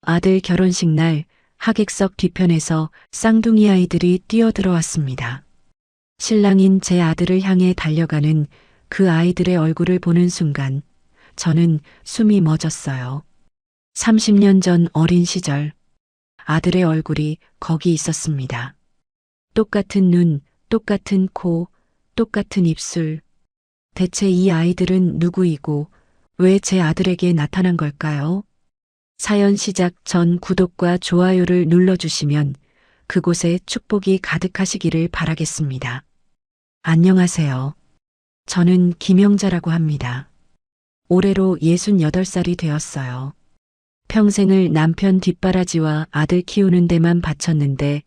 아들 결혼식 날 하객석 뒤편에서 쌍둥이 아이들이 뛰어들어왔습니다. 신랑인 제 아들을 향해 달려가는 그 아이들의 얼굴을 보는 순간 저는 숨이 멎었어요. 30년 전 어린 시절 아들의 얼굴이 거기 있었습니다. 똑같은 눈, 똑같은 코, 똑같은 입술. 대체 이 아이들은 누구이고 왜 제 아들에게 나타난 걸까요? 사연 시작 전 구독과 좋아요를 눌러주시면 그곳에 축복이 가득하시기를 바라겠습니다. 안녕하세요. 저는 김영자라고 합니다. 올해로 68살이 되었어요. 평생을 남편 뒷바라지와 아들 키우는 데만 바쳤는데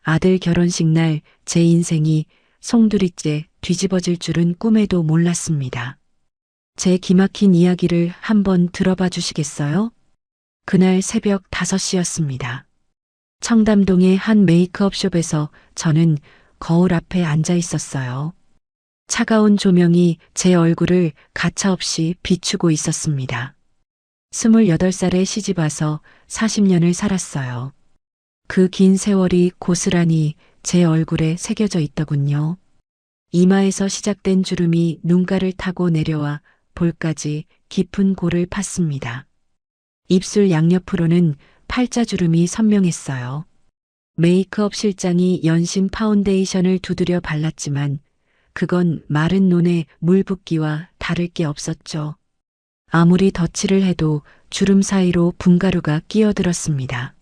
아들 결혼식 날 제 인생이 송두리째 뒤집어질 줄은 꿈에도 몰랐습니다. 제 기막힌 이야기를 한번 들어봐 주시겠어요? 그날 새벽 5시였습니다. 청담동의 한 메이크업숍에서 저는 거울 앞에 앉아 있었어요. 차가운 조명이 제 얼굴을 가차없이 비추고 있었습니다. 28살에 시집와서 40년을 살았어요. 그 긴 세월이 고스란히 제 얼굴에 새겨져 있더군요. 이마에서 시작된 주름이 눈가를 타고 내려와 볼까지 깊은 골을 팠습니다. 입술 양옆으로는 팔자주름이 선명했어요. 메이크업 실장이 연신 파운데이션을 두드려 발랐지만 그건 마른 눈에 물 붓기와 다를 게 없었죠. 아무리 덧칠을 해도 주름 사이로 분가루가 끼어들었습니다.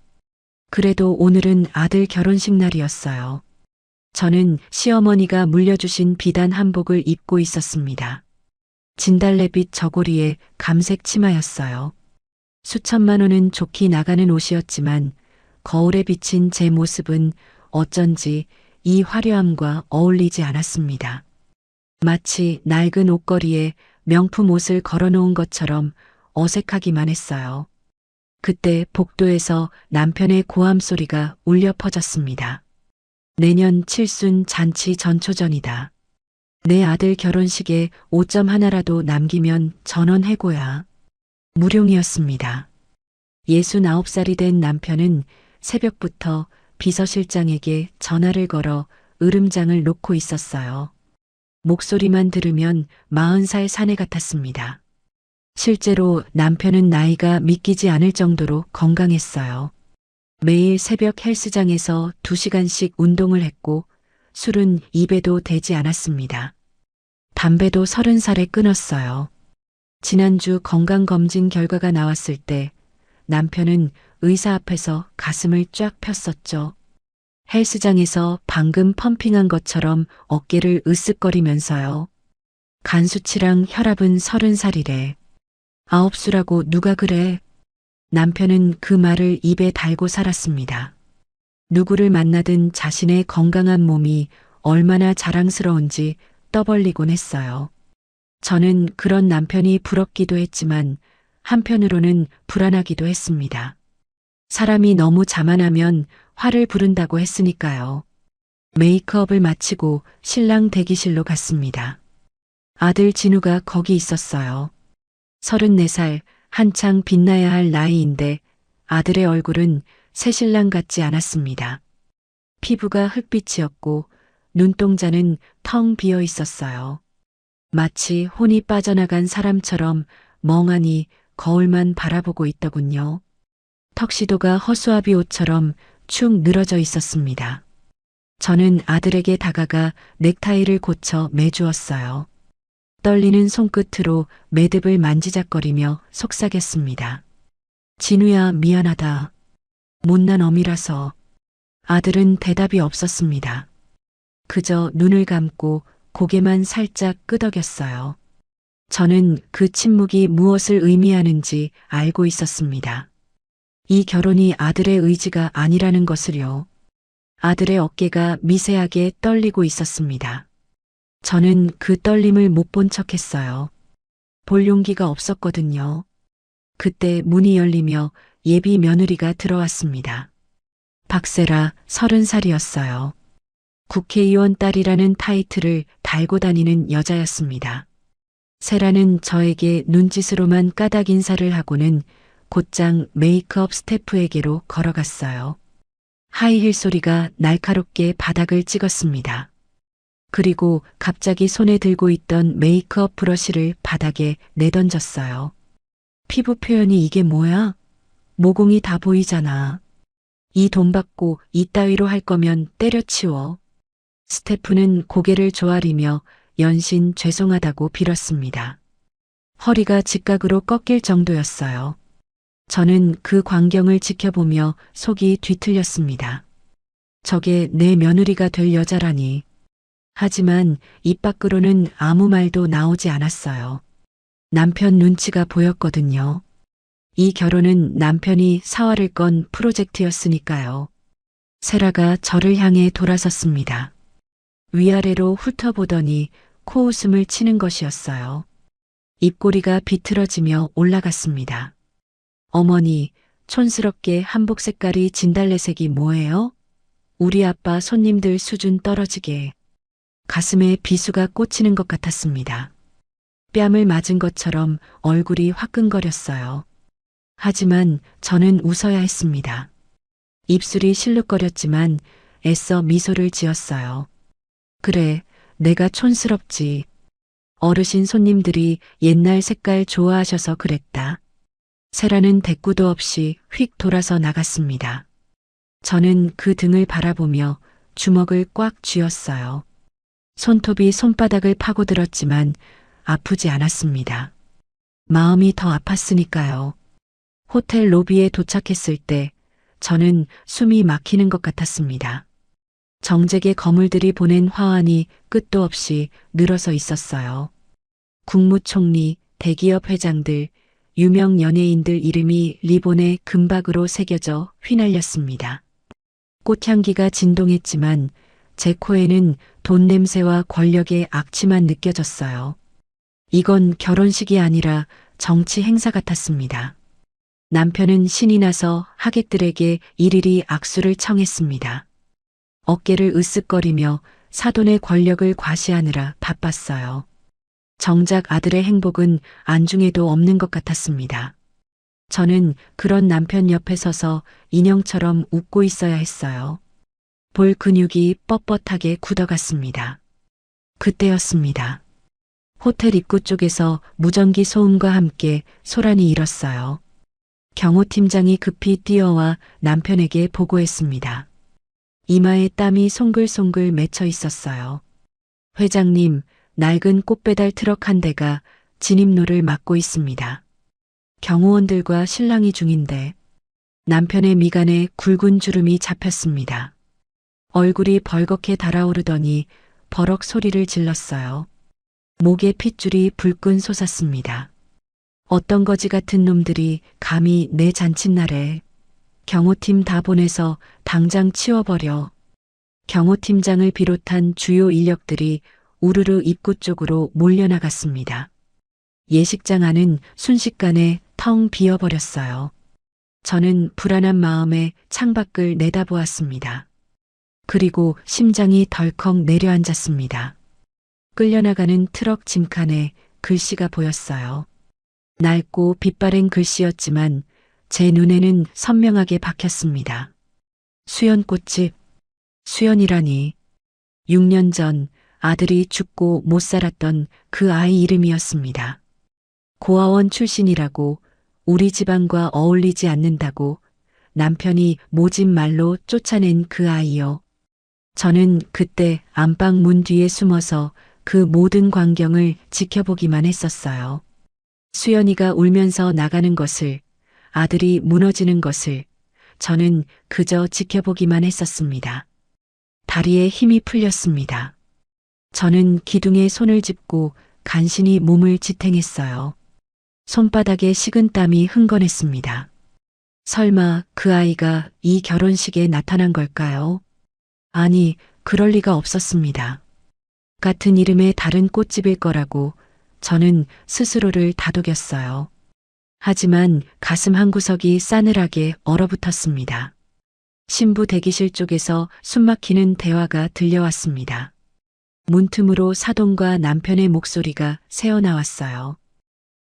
그래도 오늘은 아들 결혼식 날이었어요. 저는 시어머니가 물려주신 비단 한복을 입고 있었습니다. 진달래빛 저고리에 감색 치마였어요. 수천만 원은 좋게 나가는 옷이었지만 거울에 비친 제 모습은 어쩐지 이 화려함과 어울리지 않았습니다. 마치 낡은 옷걸이에 명품 옷을 걸어놓은 것처럼 어색하기만 했어요. 그때 복도에서 남편의 고함 소리가 울려 퍼졌습니다. 내년 칠순 잔치 전초전이다. 내 아들 결혼식에 5점 하나라도 남기면 전원 해고야. 무룡이었습니다. 69살이 된 남편은 새벽부터 비서실장에게 전화를 걸어 으름장을 놓고 있었어요. 목소리만 들으면 40살 사내 같았습니다. 실제로 남편은 나이가 믿기지 않을 정도로 건강했어요. 매일 새벽 헬스장에서 2시간씩 운동을 했고 술은 입에도 대지 않았습니다. 담배도 30살에 끊었어요. 지난주 건강검진 결과가 나왔을 때 남편은 의사 앞에서 가슴을 쫙 폈었죠. 헬스장에서 방금 펌핑한 것처럼 어깨를 으쓱거리면서요. 간 수치랑 혈압은 30살이래. 9수라고 누가 그래? 남편은 그 말을 입에 달고 살았습니다. 누구를 만나든 자신의 건강한 몸이 얼마나 자랑스러운지 떠벌리곤 했어요. 저는 그런 남편이 부럽기도 했지만 한편으로는 불안하기도 했습니다. 사람이 너무 자만하면 화를 부른다고 했으니까요. 메이크업을 마치고 신랑 대기실로 갔습니다. 아들 진우가 거기 있었어요. 34살, 한창 빛나야 할 나이인데 아들의 얼굴은 새신랑 같지 않았습니다. 피부가 흑빛이었고 눈동자는 텅 비어 있었어요. 마치 혼이 빠져나간 사람처럼 멍하니 거울만 바라보고 있더군요. 턱시도가 허수아비 옷처럼 축 늘어져 있었습니다. 저는 아들에게 다가가 넥타이를 고쳐 매주었어요. 떨리는 손끝으로 매듭을 만지작거리며 속삭였습니다. 진우야, 미안하다. 못난 어미라서. 아들은 대답이 없었습니다. 그저 눈을 감고 고개만 살짝 끄덕였어요. 저는 그 침묵이 무엇을 의미하는지 알고 있었습니다. 이 결혼이 아들의 의지가 아니라는 것을요. 아들의 어깨가 미세하게 떨리고 있었습니다. 저는 그 떨림을 못 본 척했어요. 볼 용기가 없었거든요. 그때 문이 열리며 예비 며느리가 들어왔습니다. 박세라 30살이었어요. 국회의원 딸이라는 타이틀을 달고 다니는 여자였습니다. 세라는 저에게 눈짓으로만 까닭 인사를 하고는 곧장 메이크업 스태프에게로 걸어갔어요. 하이힐 소리가 날카롭게 바닥을 찍었습니다. 그리고 갑자기 손에 들고 있던 메이크업 브러쉬를 바닥에 내던졌어요. 피부 표현이 이게 뭐야? 모공이 다 보이잖아. 이 돈 받고 이따위로 할 거면 때려치워. 스태프는 고개를 조아리며 연신 죄송하다고 빌었습니다. 허리가 직각으로 꺾일 정도였어요. 저는 그 광경을 지켜보며 속이 뒤틀렸습니다. 저게 내 며느리가 될 여자라니. 하지만 입 밖으로는 아무 말도 나오지 않았어요. 남편 눈치가 보였거든요. 이 결혼은 남편이 사활을 건 프로젝트였으니까요. 세라가 저를 향해 돌아섰습니다. 위아래로 훑어보더니 코웃음을 치는 것이었어요. 입꼬리가 비틀어지며 올라갔습니다. 어머니, 촌스럽게 한복 색깔이 진달래색이 뭐예요? 우리 아빠 손님들 수준 떨어지게. 가슴에 비수가 꽂히는 것 같았습니다. 뺨을 맞은 것처럼 얼굴이 화끈거렸어요. 하지만 저는 웃어야 했습니다. 입술이 실룩거렸지만 애써 미소를 지었어요. 그래, 내가 촌스럽지. 어르신 손님들이 옛날 색깔 좋아하셔서 그랬다. 세라는 대꾸도 없이 휙 돌아서 나갔습니다. 저는 그 등을 바라보며 주먹을 꽉 쥐었어요. 손톱이 손바닥을 파고들었지만 아프지 않았습니다. 마음이 더 아팠으니까요. 호텔 로비에 도착했을 때 저는 숨이 막히는 것 같았습니다. 정재계 거물들이 보낸 화환이 끝도 없이 늘어서 있었어요. 국무총리, 대기업 회장들, 유명 연예인들 이름이 리본에 금박으로 새겨져 휘날렸습니다. 꽃향기가 진동했지만 제 코에는 돈 냄새와 권력의 악취만 느껴졌어요. 이건 결혼식이 아니라 정치 행사 같았습니다. 남편은 신이 나서 하객들에게 일일이 악수를 청했습니다. 어깨를 으쓱거리며 사돈의 권력을 과시하느라 바빴어요. 정작 아들의 행복은 안중에도 없는 것 같았습니다. 저는 그런 남편 옆에 서서 인형처럼 웃고 있어야 했어요. 볼 근육이 뻣뻣하게 굳어갔습니다. 그때였습니다. 호텔 입구 쪽에서 무전기 소음과 함께 소란이 일었어요. 경호 팀장이 급히 뛰어와 남편에게 보고했습니다. 이마에 땀이 송글송글 맺혀 있었어요. 회장님, 낡은 꽃배달 트럭 한 대가 진입로를 막고 있습니다. 경호원들과 실랑이 중인데 남편의 미간에 굵은 주름이 잡혔습니다. 얼굴이 벌겋게 달아오르더니 버럭 소리를 질렀어요. 목에 핏줄이 불끈 솟았습니다. 어떤 거지 같은 놈들이 감히 내 잔칫날에. 경호팀 다 보내서 당장 치워버려. 경호팀장을 비롯한 주요 인력들이 우르르 입구 쪽으로 몰려나갔습니다. 예식장 안은 순식간에 텅 비어버렸어요. 저는 불안한 마음에 창밖을 내다보았습니다. 그리고 심장이 덜컥 내려앉았습니다. 끌려나가는 트럭 짐칸에 글씨가 보였어요. 낡고 빛바랜 글씨였지만 제 눈에는 선명하게 박혔습니다. 수연꽃집. 수연이라니. 6년 전 아들이 죽고 못 살았던 그 아이 이름이었습니다. 고아원 출신이라고, 우리 집안과 어울리지 않는다고 남편이 모진 말로 쫓아낸 그 아이요. 저는 그때 안방 문 뒤에 숨어서 그 모든 광경을 지켜보기만 했었어요. 수연이가 울면서 나가는 것을, 아들이 무너지는 것을 저는 그저 지켜보기만 했었습니다. 다리에 힘이 풀렸습니다. 저는 기둥에 손을 짚고 간신히 몸을 지탱했어요. 손바닥에 식은 땀이 흥건했습니다. 설마 그 아이가 이 결혼식에 나타난 걸까요? 아니, 그럴 리가 없었습니다. 같은 이름의 다른 꽃집일 거라고 저는 스스로를 다독였어요. 하지만 가슴 한구석이 싸늘하게 얼어붙었습니다. 신부 대기실 쪽에서 숨막히는 대화가 들려왔습니다. 문틈으로 사돈과 남편의 목소리가 새어나왔어요.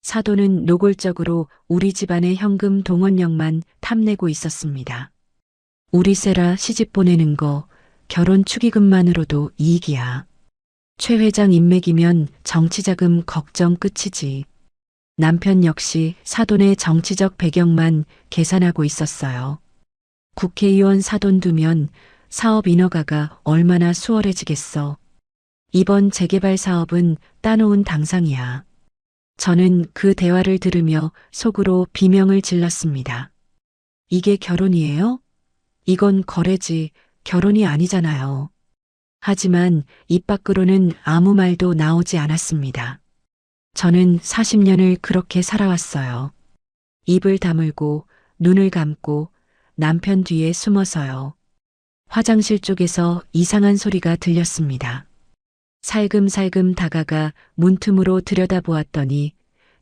사돈은 노골적으로 우리 집안의 현금 동원력만 탐내고 있었습니다. 우리 세라 시집 보내는 거 결혼 축의금만으로도 이익이야. 최 회장 인맥이면 정치자금 걱정 끝이지. 남편 역시 사돈의 정치적 배경만 계산하고 있었어요. 국회의원 사돈 두면 사업 인허가가 얼마나 수월해지겠어. 이번 재개발 사업은 따놓은 당상이야. 저는 그 대화를 들으며 속으로 비명을 질렀습니다. 이게 결혼이에요? 이건 거래지 결혼이 아니잖아요. 하지만 입 밖으로는 아무 말도 나오지 않았습니다. 저는 40년을 그렇게 살아왔어요. 입을 다물고 눈을 감고 남편 뒤에 숨어서요. 화장실 쪽에서 이상한 소리가 들렸습니다. 살금살금 다가가 문틈으로 들여다보았더니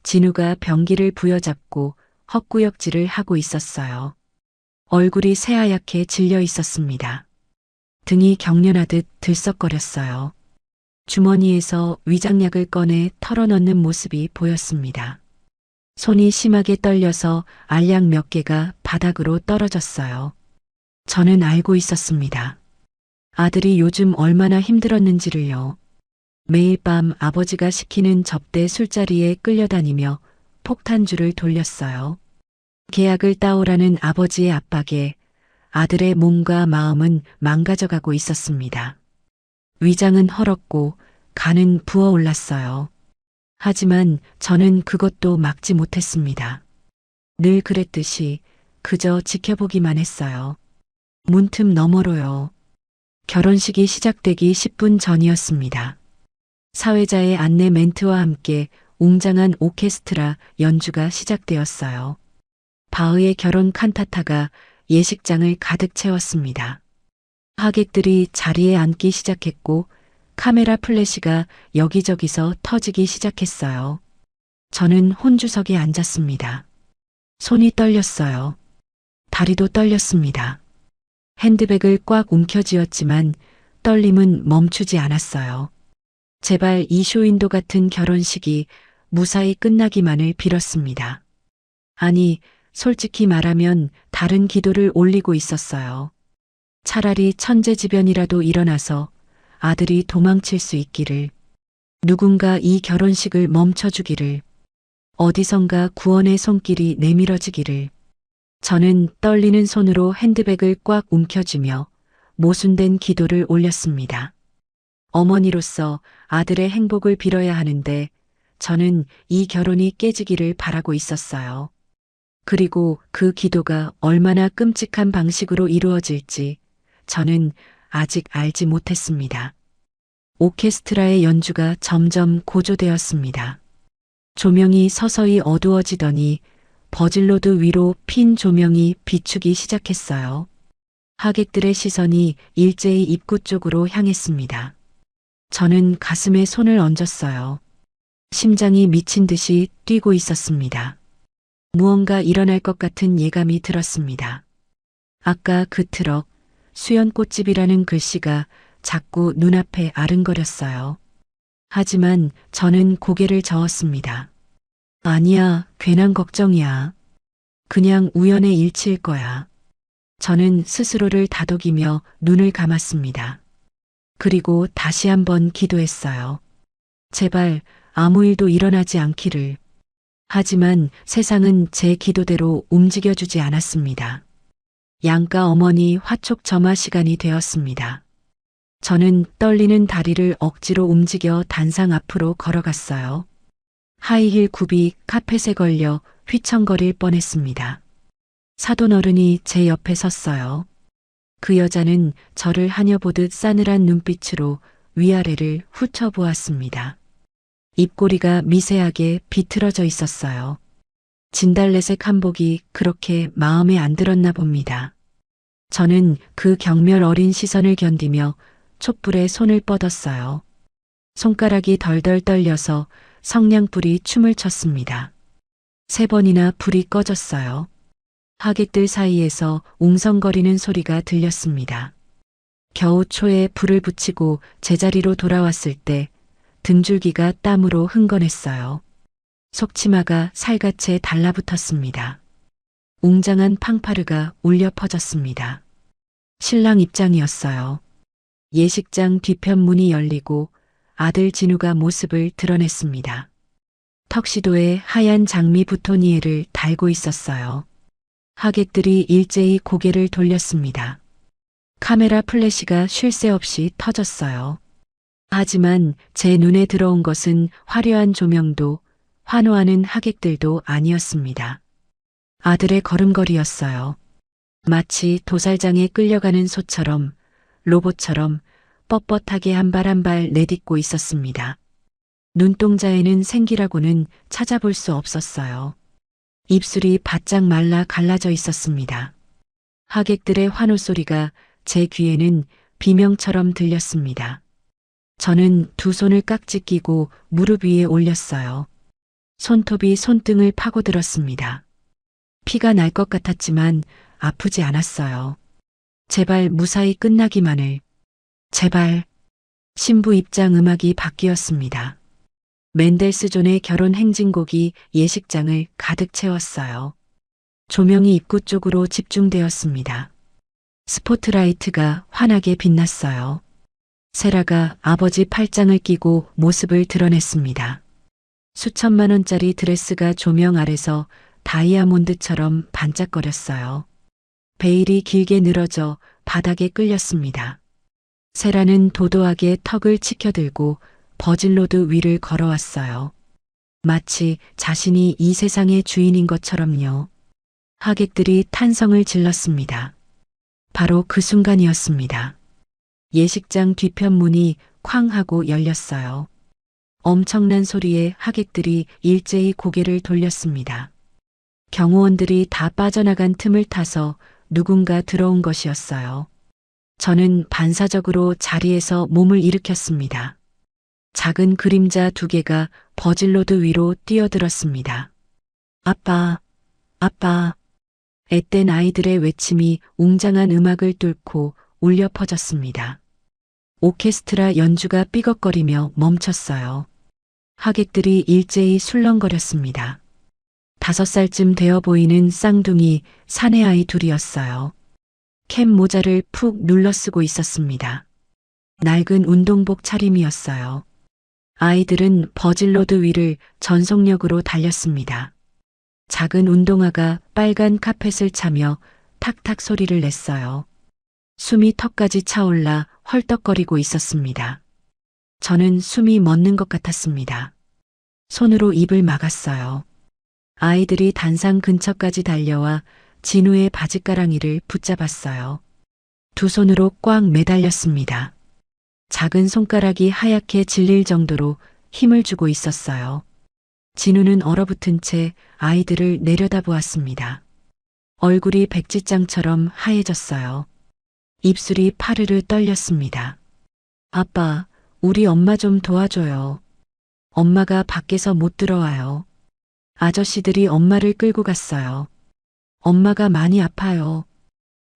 진우가 변기를 부여잡고 헛구역질을 하고 있었어요. 얼굴이 새하얗게 질려 있었습니다. 등이 경련하듯 들썩거렸어요. 주머니에서 위장약을 꺼내 털어넣는 모습이 보였습니다. 손이 심하게 떨려서 알약 몇 개가 바닥으로 떨어졌어요. 저는 알고 있었습니다. 아들이 요즘 얼마나 힘들었는지를요. 매일 밤 아버지가 시키는 접대 술자리에 끌려다니며 폭탄주를 돌렸어요. 계약을 따오라는 아버지의 압박에 아들의 몸과 마음은 망가져가고 있었습니다. 위장은 헐었고 간은 부어올랐어요. 하지만 저는 그것도 막지 못했습니다. 늘 그랬듯이 그저 지켜보기만 했어요. 문틈 너머로요. 결혼식이 시작되기 10분 전이었습니다. 사회자의 안내 멘트와 함께 웅장한 오케스트라 연주가 시작되었어요. 바흐의 결혼 칸타타가 예식장을 가득 채웠습니다. 하객들이 자리에 앉기 시작했고 카메라 플래시가 여기저기서 터지기 시작했어요. 저는 혼주석에 앉았습니다. 손이 떨렸어요. 다리도 떨렸습니다. 핸드백을 꽉 움켜쥐었지만 떨림은 멈추지 않았어요. 제발 이 쇼윈도 같은 결혼식이 무사히 끝나기만을 빌었습니다. 아니, 솔직히 말하면 다른 기도를 올리고 있었어요. 차라리 천재지변이라도 일어나서 아들이 도망칠 수 있기를, 누군가 이 결혼식을 멈춰주기를, 어디선가 구원의 손길이 내밀어지기를. 저는 떨리는 손으로 핸드백을 꽉 움켜쥐며 모순된 기도를 올렸습니다. 어머니로서 아들의 행복을 빌어야 하는데 저는 이 결혼이 깨지기를 바라고 있었어요. 그리고 그 기도가 얼마나 끔찍한 방식으로 이루어질지 저는 아직 알지 못했습니다. 오케스트라의 연주가 점점 고조되었습니다. 조명이 서서히 어두워지더니 버질로드 위로 핀 조명이 비추기 시작했어요. 하객들의 시선이 일제히 입구 쪽으로 향했습니다. 저는 가슴에 손을 얹었어요. 심장이 미친 듯이 뛰고 있었습니다. 무언가 일어날 것 같은 예감이 들었습니다. 아까 그 트럭, 수연꽃집이라는 글씨가 자꾸 눈앞에 아른거렸어요. 하지만 저는 고개를 저었습니다. 아니야, 괜한 걱정이야. 그냥 우연의 일치일 거야. 저는 스스로를 다독이며 눈을 감았습니다. 그리고 다시 한번 기도했어요. 제발 아무 일도 일어나지 않기를. 하지만 세상은 제 기도대로 움직여주지 않았습니다. 양가 어머니 화촉점화 시간이 되었습니다. 저는 떨리는 다리를 억지로 움직여 단상 앞으로 걸어갔어요. 하이힐 굽이 카펫에 걸려 휘청거릴 뻔했습니다. 사돈 어른이 제 옆에 섰어요. 그 여자는 저를 하녀보듯 싸늘한 눈빛으로 위아래를 훑어보았습니다. 입꼬리가 미세하게 비틀어져 있었어요. 진달래색 한복이 그렇게 마음에 안 들었나 봅니다. 저는 그 경멸 어린 시선을 견디며 촛불에 손을 뻗었어요. 손가락이 덜덜 떨려서 성냥불이 춤을 췄습니다. 3번이나 불이 꺼졌어요. 하객들 사이에서 웅성거리는 소리가 들렸습니다. 겨우 초에 불을 붙이고 제자리로 돌아왔을 때 등줄기가 땀으로 흥건했어요. 속치마가 살갗에 달라붙었습니다. 웅장한 팡파르가 울려 퍼졌습니다. 신랑 입장이었어요. 예식장 뒤편 문이 열리고 아들 진우가 모습을 드러냈습니다. 턱시도에 하얀 장미 부토니에를 달고 있었어요. 하객들이 일제히 고개를 돌렸습니다. 카메라 플래시가 쉴 새 없이 터졌어요. 하지만 제 눈에 들어온 것은 화려한 조명도 환호하는 하객들도 아니었습니다. 아들의 걸음걸이였어요. 마치 도살장에 끌려가는 소처럼, 로봇처럼 뻣뻣하게 한 발 한 발 내딛고 있었습니다. 눈동자에는 생기라고는 찾아볼 수 없었어요. 입술이 바짝 말라 갈라져 있었습니다. 하객들의 환호 소리가 제 귀에는 비명처럼 들렸습니다. 저는 두 손을 깍지 끼고 무릎 위에 올렸어요. 손톱이 손등을 파고들었습니다. 피가 날 것 같았지만 아프지 않았어요. 제발 무사히 끝나기만을. 제발. 신부 입장 음악이 바뀌었습니다. 맨델스존의 결혼 행진곡이 예식장을 가득 채웠어요. 조명이 입구 쪽으로 집중되었습니다. 스포트라이트가 환하게 빛났어요. 세라가 아버지 팔짱을 끼고 모습을 드러냈습니다. 수천만 원짜리 드레스가 조명 아래서 다이아몬드처럼 반짝거렸어요. 베일이 길게 늘어져 바닥에 끌렸습니다. 세라는 도도하게 턱을 치켜들고 버질로드 위를 걸어왔어요. 마치 자신이 이 세상의 주인인 것처럼요. 하객들이 탄성을 질렀습니다. 바로 그 순간이었습니다. 예식장 뒤편 문이 쾅 하고 열렸어요. 엄청난 소리에 하객들이 일제히 고개를 돌렸습니다. 경호원들이 다 빠져나간 틈을 타서 누군가 들어온 것이었어요. 저는 반사적으로 자리에서 몸을 일으켰습니다. 작은 그림자 두 개가 버질로드 위로 뛰어들었습니다. 아빠, 아빠. 앳된 아이들의 외침이 웅장한 음악을 뚫고 울려 퍼졌습니다. 오케스트라 연주가 삐걱거리며 멈췄어요. 하객들이 일제히 술렁거렸습니다. 5살쯤 되어 보이는 쌍둥이 사내 아이 둘이었어요. 캡 모자를 푹 눌러 쓰고 있었습니다. 낡은 운동복 차림이었어요. 아이들은 버질로드 위를 전속력으로 달렸습니다. 작은 운동화가 빨간 카펫을 차며 탁탁 소리를 냈어요. 숨이 턱까지 차올라 헐떡거리고 있었습니다. 저는 숨이 멎는 것 같았습니다. 손으로 입을 막았어요. 아이들이 단상 근처까지 달려와 진우의 바지가랑이를 붙잡았어요. 두 손으로 꽉 매달렸습니다. 작은 손가락이 하얗게 질릴 정도로 힘을 주고 있었어요. 진우는 얼어붙은 채 아이들을 내려다보았습니다. 얼굴이 백지장처럼 하얘졌어요. 입술이 파르르 떨렸습니다. 아빠, 우리 엄마 좀 도와줘요. 엄마가 밖에서 못 들어와요. 아저씨들이 엄마를 끌고 갔어요. 엄마가 많이 아파요.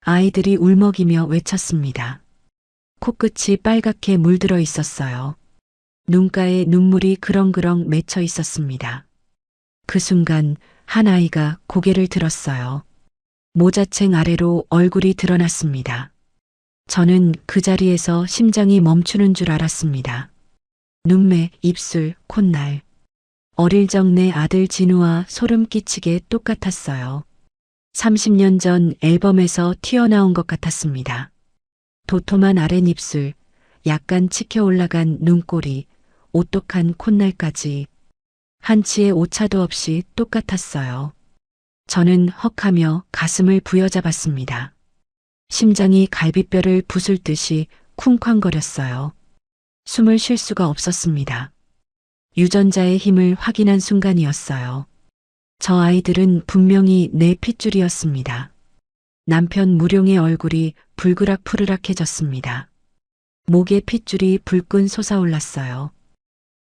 아이들이 울먹이며 외쳤습니다. 코끝이 빨갛게 물들어 있었어요. 눈가에 눈물이 그렁그렁 맺혀 있었습니다. 그 순간 한 아이가 고개를 들었어요. 모자챙 아래로 얼굴이 드러났습니다. 저는 그 자리에서 심장이 멈추는 줄 알았습니다. 눈매, 입술, 콧날. 어릴 적 내 아들 진우와 소름 끼치게 똑같았어요. 30년 전 앨범에서 튀어나온 것 같았습니다. 도톰한 아랫입술, 약간 치켜 올라간 눈꼬리, 오똑한 콧날까지 한치의 오차도 없이 똑같았어요. 저는 헉하며 가슴을 부여잡았습니다. 심장이 갈비뼈를 부술 듯이 쿵쾅거렸어요. 숨을 쉴 수가 없었습니다. 유전자의 힘을 확인한 순간이었어요. 저 아이들은 분명히 내 핏줄이었습니다. 남편 무룡의 얼굴이 불그락푸르락해졌습니다. 목에 핏줄이 불끈 솟아올랐어요.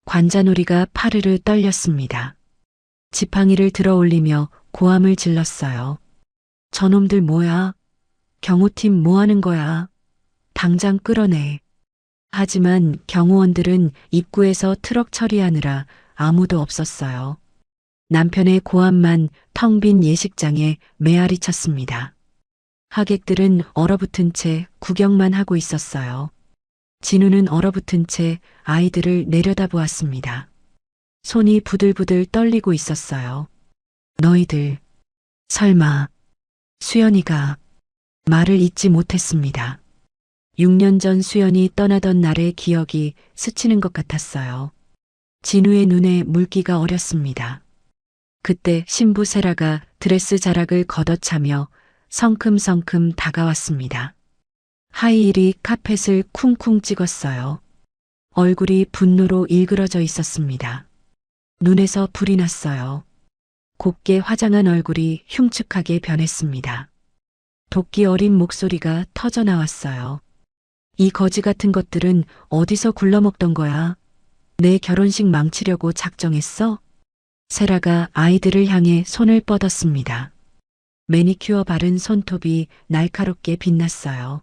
관자놀이가 파르르 떨렸습니다. 지팡이를 들어 올리며 고함을 질렀어요. 저놈들 뭐야? 경호팀 뭐 하는 거야? 당장 끌어내. 하지만 경호원들은 입구에서 트럭 처리하느라 아무도 없었어요. 남편의 고함만 텅 빈 예식장에 메아리 쳤습니다. 하객들은 얼어붙은 채 구경만 하고 있었어요. 진우는 얼어붙은 채 아이들을 내려다보았습니다. 손이 부들부들 떨리고 있었어요. 너희들, 설마, 수연이가 말을 잇지 못했습니다. 6년 전 수연이 떠나던 날의 기억이 스치는 것 같았어요. 진우의 눈에 물기가 어렸습니다. 그때 신부 세라가 드레스 자락을 걷어차며 성큼성큼 다가왔습니다. 하이힐이 카펫을 쿵쿵 찍었어요. 얼굴이 분노로 일그러져 있었습니다. 눈에서 불이 났어요. 곱게 화장한 얼굴이 흉측하게 변했습니다. 도끼 어린 목소리가 터져 나왔어요. 이 거지 같은 것들은 어디서 굴러먹던 거야? 내 결혼식 망치려고 작정했어? 세라가 아이들을 향해 손을 뻗었습니다. 매니큐어 바른 손톱이 날카롭게 빛났어요.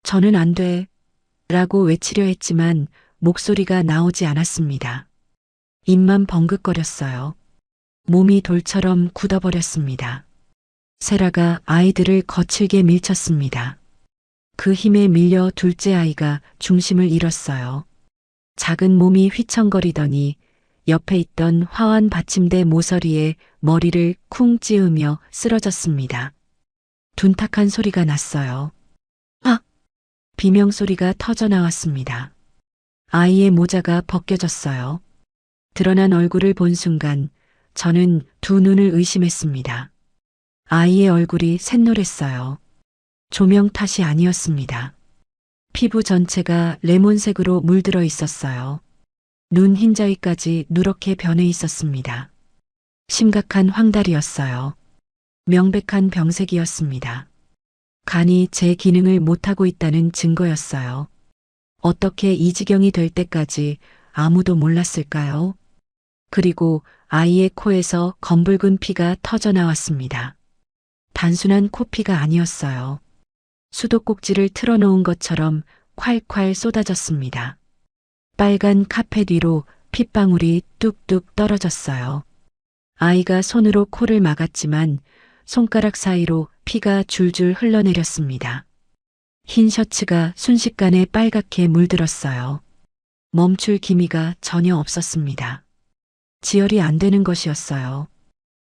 저는 안 돼. 라고 외치려 했지만 목소리가 나오지 않았습니다. 입만 벙긋거렸어요. 몸이 돌처럼 굳어버렸습니다. 세라가 아이들을 거칠게 밀쳤습니다. 그 힘에 밀려 둘째 아이가 중심을 잃었어요. 작은 몸이 휘청거리더니 옆에 있던 화환 받침대 모서리에 머리를 쿵 찌으며 쓰러졌습니다. 둔탁한 소리가 났어요. 아! 비명소리가 터져 나왔습니다. 아이의 모자가 벗겨졌어요. 드러난 얼굴을 본 순간 저는 두 눈을 의심했습니다. 아이의 얼굴이 샛노랬어요. 조명 탓이 아니었습니다. 피부 전체가 레몬색으로 물들어 있었어요. 눈 흰자위까지 누렇게 변해 있었습니다. 심각한 황달이었어요. 명백한 병색이었습니다. 간이 제 기능을 못하고 있다는 증거였어요. 어떻게 이 지경이 될 때까지 아무도 몰랐을까요? 그리고 아이의 코에서 검붉은 피가 터져 나왔습니다. 단순한 코피가 아니었어요. 수도꼭지를 틀어놓은 것처럼 콸콸 쏟아졌습니다. 빨간 카펫 위로 핏방울이 뚝뚝 떨어졌어요. 아이가 손으로 코를 막았지만 손가락 사이로 피가 줄줄 흘러내렸습니다. 흰 셔츠가 순식간에 빨갛게 물들었어요. 멈출 기미가 전혀 없었습니다. 지혈이 안 되는 것이었어요.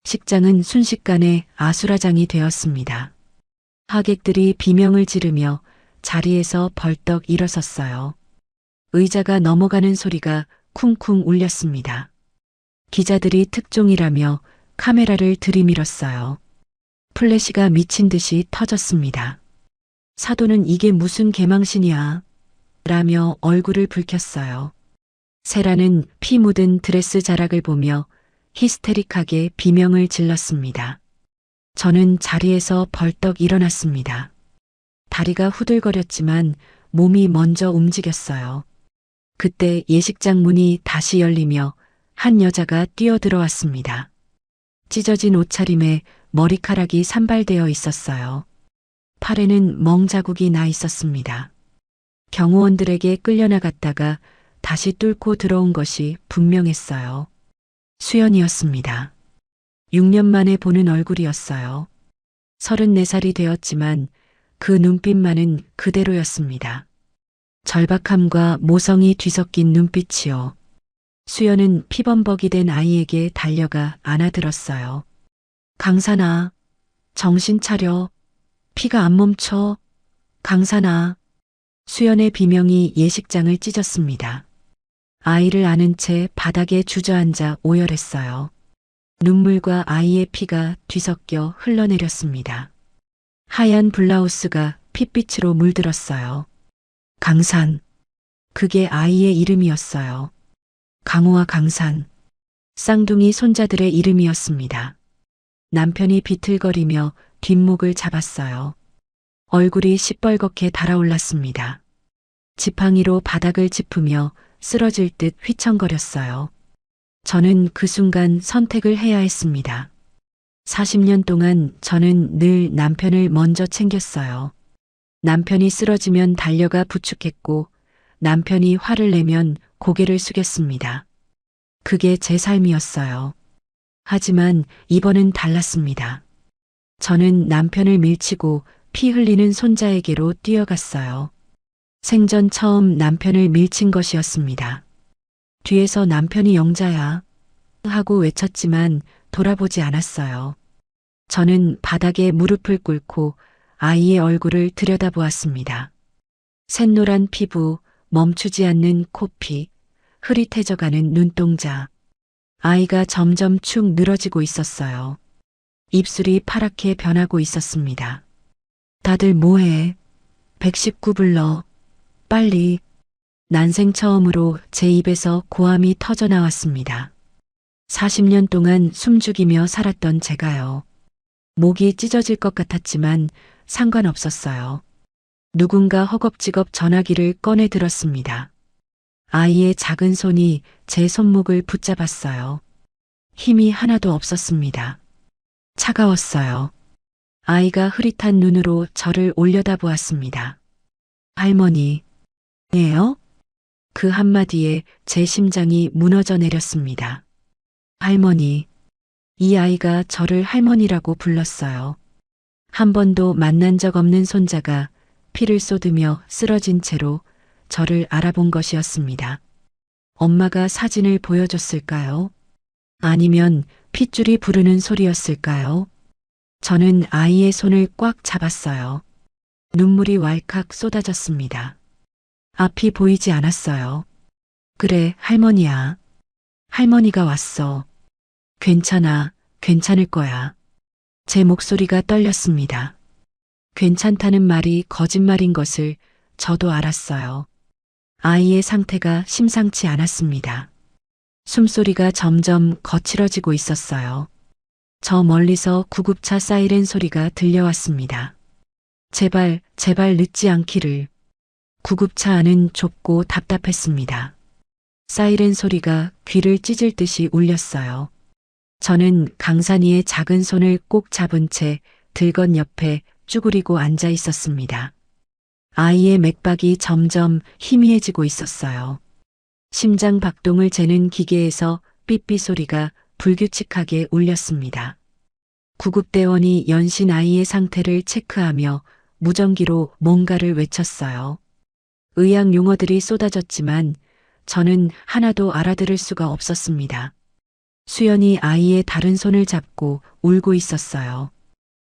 식장은 순식간에 아수라장이 되었습니다. 하객들이 비명을 지르며 자리에서 벌떡 일어섰어요. 의자가 넘어가는 소리가 쿵쿵 울렸습니다. 기자들이 특종이라며 카메라를 들이밀었어요. 플래시가 미친 듯이 터졌습니다. 사도는 이게 무슨 개망신이야? 라며 얼굴을 붉혔어요. 세라는 피 묻은 드레스 자락을 보며 히스테릭하게 비명을 질렀습니다. 저는 자리에서 벌떡 일어났습니다. 다리가 후들거렸지만 몸이 먼저 움직였어요. 그때 예식장 문이 다시 열리며 한 여자가 뛰어들어왔습니다. 찢어진 옷차림에 머리카락이 산발되어 있었어요. 팔에는 멍자국이 나 있었습니다. 경호원들에게 끌려나갔다가 다시 뚫고 들어온 것이 분명했어요. 수연이었습니다. 6년 만에 보는 얼굴이었어요. 34살이 되었지만 그 눈빛만은 그대로였습니다. 절박함과 모성이 뒤섞인 눈빛이요. 수연은 피범벅이 된 아이에게 달려가 안아들었어요. 강산아, 정신 차려. 피가 안 멈춰. 강산아. 수연의 비명이 예식장을 찢었습니다. 아이를 안은 채 바닥에 주저앉아 오열했어요. 눈물과 아이의 피가 뒤섞여 흘러내렸습니다. 하얀 블라우스가 핏빛으로 물들었어요. 강산. 그게 아이의 이름이었어요. 강호와 강산. 쌍둥이 손자들의 이름이었습니다. 남편이 비틀거리며 뒷목을 잡았어요. 얼굴이 시뻘겋게 달아올랐습니다. 지팡이로 바닥을 짚으며 쓰러질 듯 휘청거렸어요. 저는 그 순간 선택을 해야 했습니다. 40년 동안 저는 늘 남편을 먼저 챙겼어요. 남편이 쓰러지면 달려가 부축했고 남편이 화를 내면 고개를 숙였습니다. 그게 제 삶이었어요. 하지만 이번은 달랐습니다. 저는 남편을 밀치고 피 흘리는 손자에게로 뛰어갔어요. 생전 처음 남편을 밀친 것이었습니다. 뒤에서 남편이 영자야 하고 외쳤지만 돌아보지 않았어요. 저는 바닥에 무릎을 꿇고 아이의 얼굴을 들여다보았습니다. 샛노란 피부, 멈추지 않는 코피, 흐릿해져가는 눈동자. 아이가 점점 축 늘어지고 있었어요. 입술이 파랗게 변하고 있었습니다. 다들 뭐해? 119 불러. 빨리. 난생 처음으로 제 입에서 고함이 터져 나왔습니다. 40년 동안 숨죽이며 살았던 제가요. 목이 찢어질 것 같았지만 상관없었어요. 누군가 허겁지겁 전화기를 꺼내 들었습니다. 아이의 작은 손이 제 손목을 붙잡았어요. 힘이 하나도 없었습니다. 차가웠어요. 아이가 흐릿한 눈으로 저를 올려다보았습니다. 할머니, 예요? 그 한마디에 제 심장이 무너져 내렸습니다. 할머니, 이 아이가 저를 할머니라고 불렀어요. 한 번도 만난 적 없는 손자가 피를 쏟으며 쓰러진 채로 저를 알아본 것이었습니다. 엄마가 사진을 보여줬을까요? 아니면 핏줄이 부르는 소리였을까요? 저는 아이의 손을 꽉 잡았어요. 눈물이 왈칵 쏟아졌습니다. 앞이 보이지 않았어요. 그래, 할머니야. 할머니가 왔어. 괜찮아, 괜찮을 거야. 제 목소리가 떨렸습니다. 괜찮다는 말이 거짓말인 것을 저도 알았어요. 아이의 상태가 심상치 않았습니다. 숨소리가 점점 거칠어지고 있었어요. 저 멀리서 구급차 사이렌 소리가 들려왔습니다. 제발, 제발 늦지 않기를. 구급차 안은 좁고 답답했습니다. 사이렌 소리가 귀를 찢을 듯이 울렸어요. 저는 강산이의 작은 손을 꼭 잡은 채 들건 옆에 쭈그리고 앉아 있었습니다. 아이의 맥박이 점점 희미해지고 있었어요. 심장 박동을 재는 기계에서 삐삐 소리가 불규칙하게 울렸습니다. 구급대원이 연신 아이의 상태를 체크하며 무전기로 뭔가를 외쳤어요. 의학 용어들이 쏟아졌지만 저는 하나도 알아들을 수가 없었습니다. 수연이 아이의 다른 손을 잡고 울고 있었어요.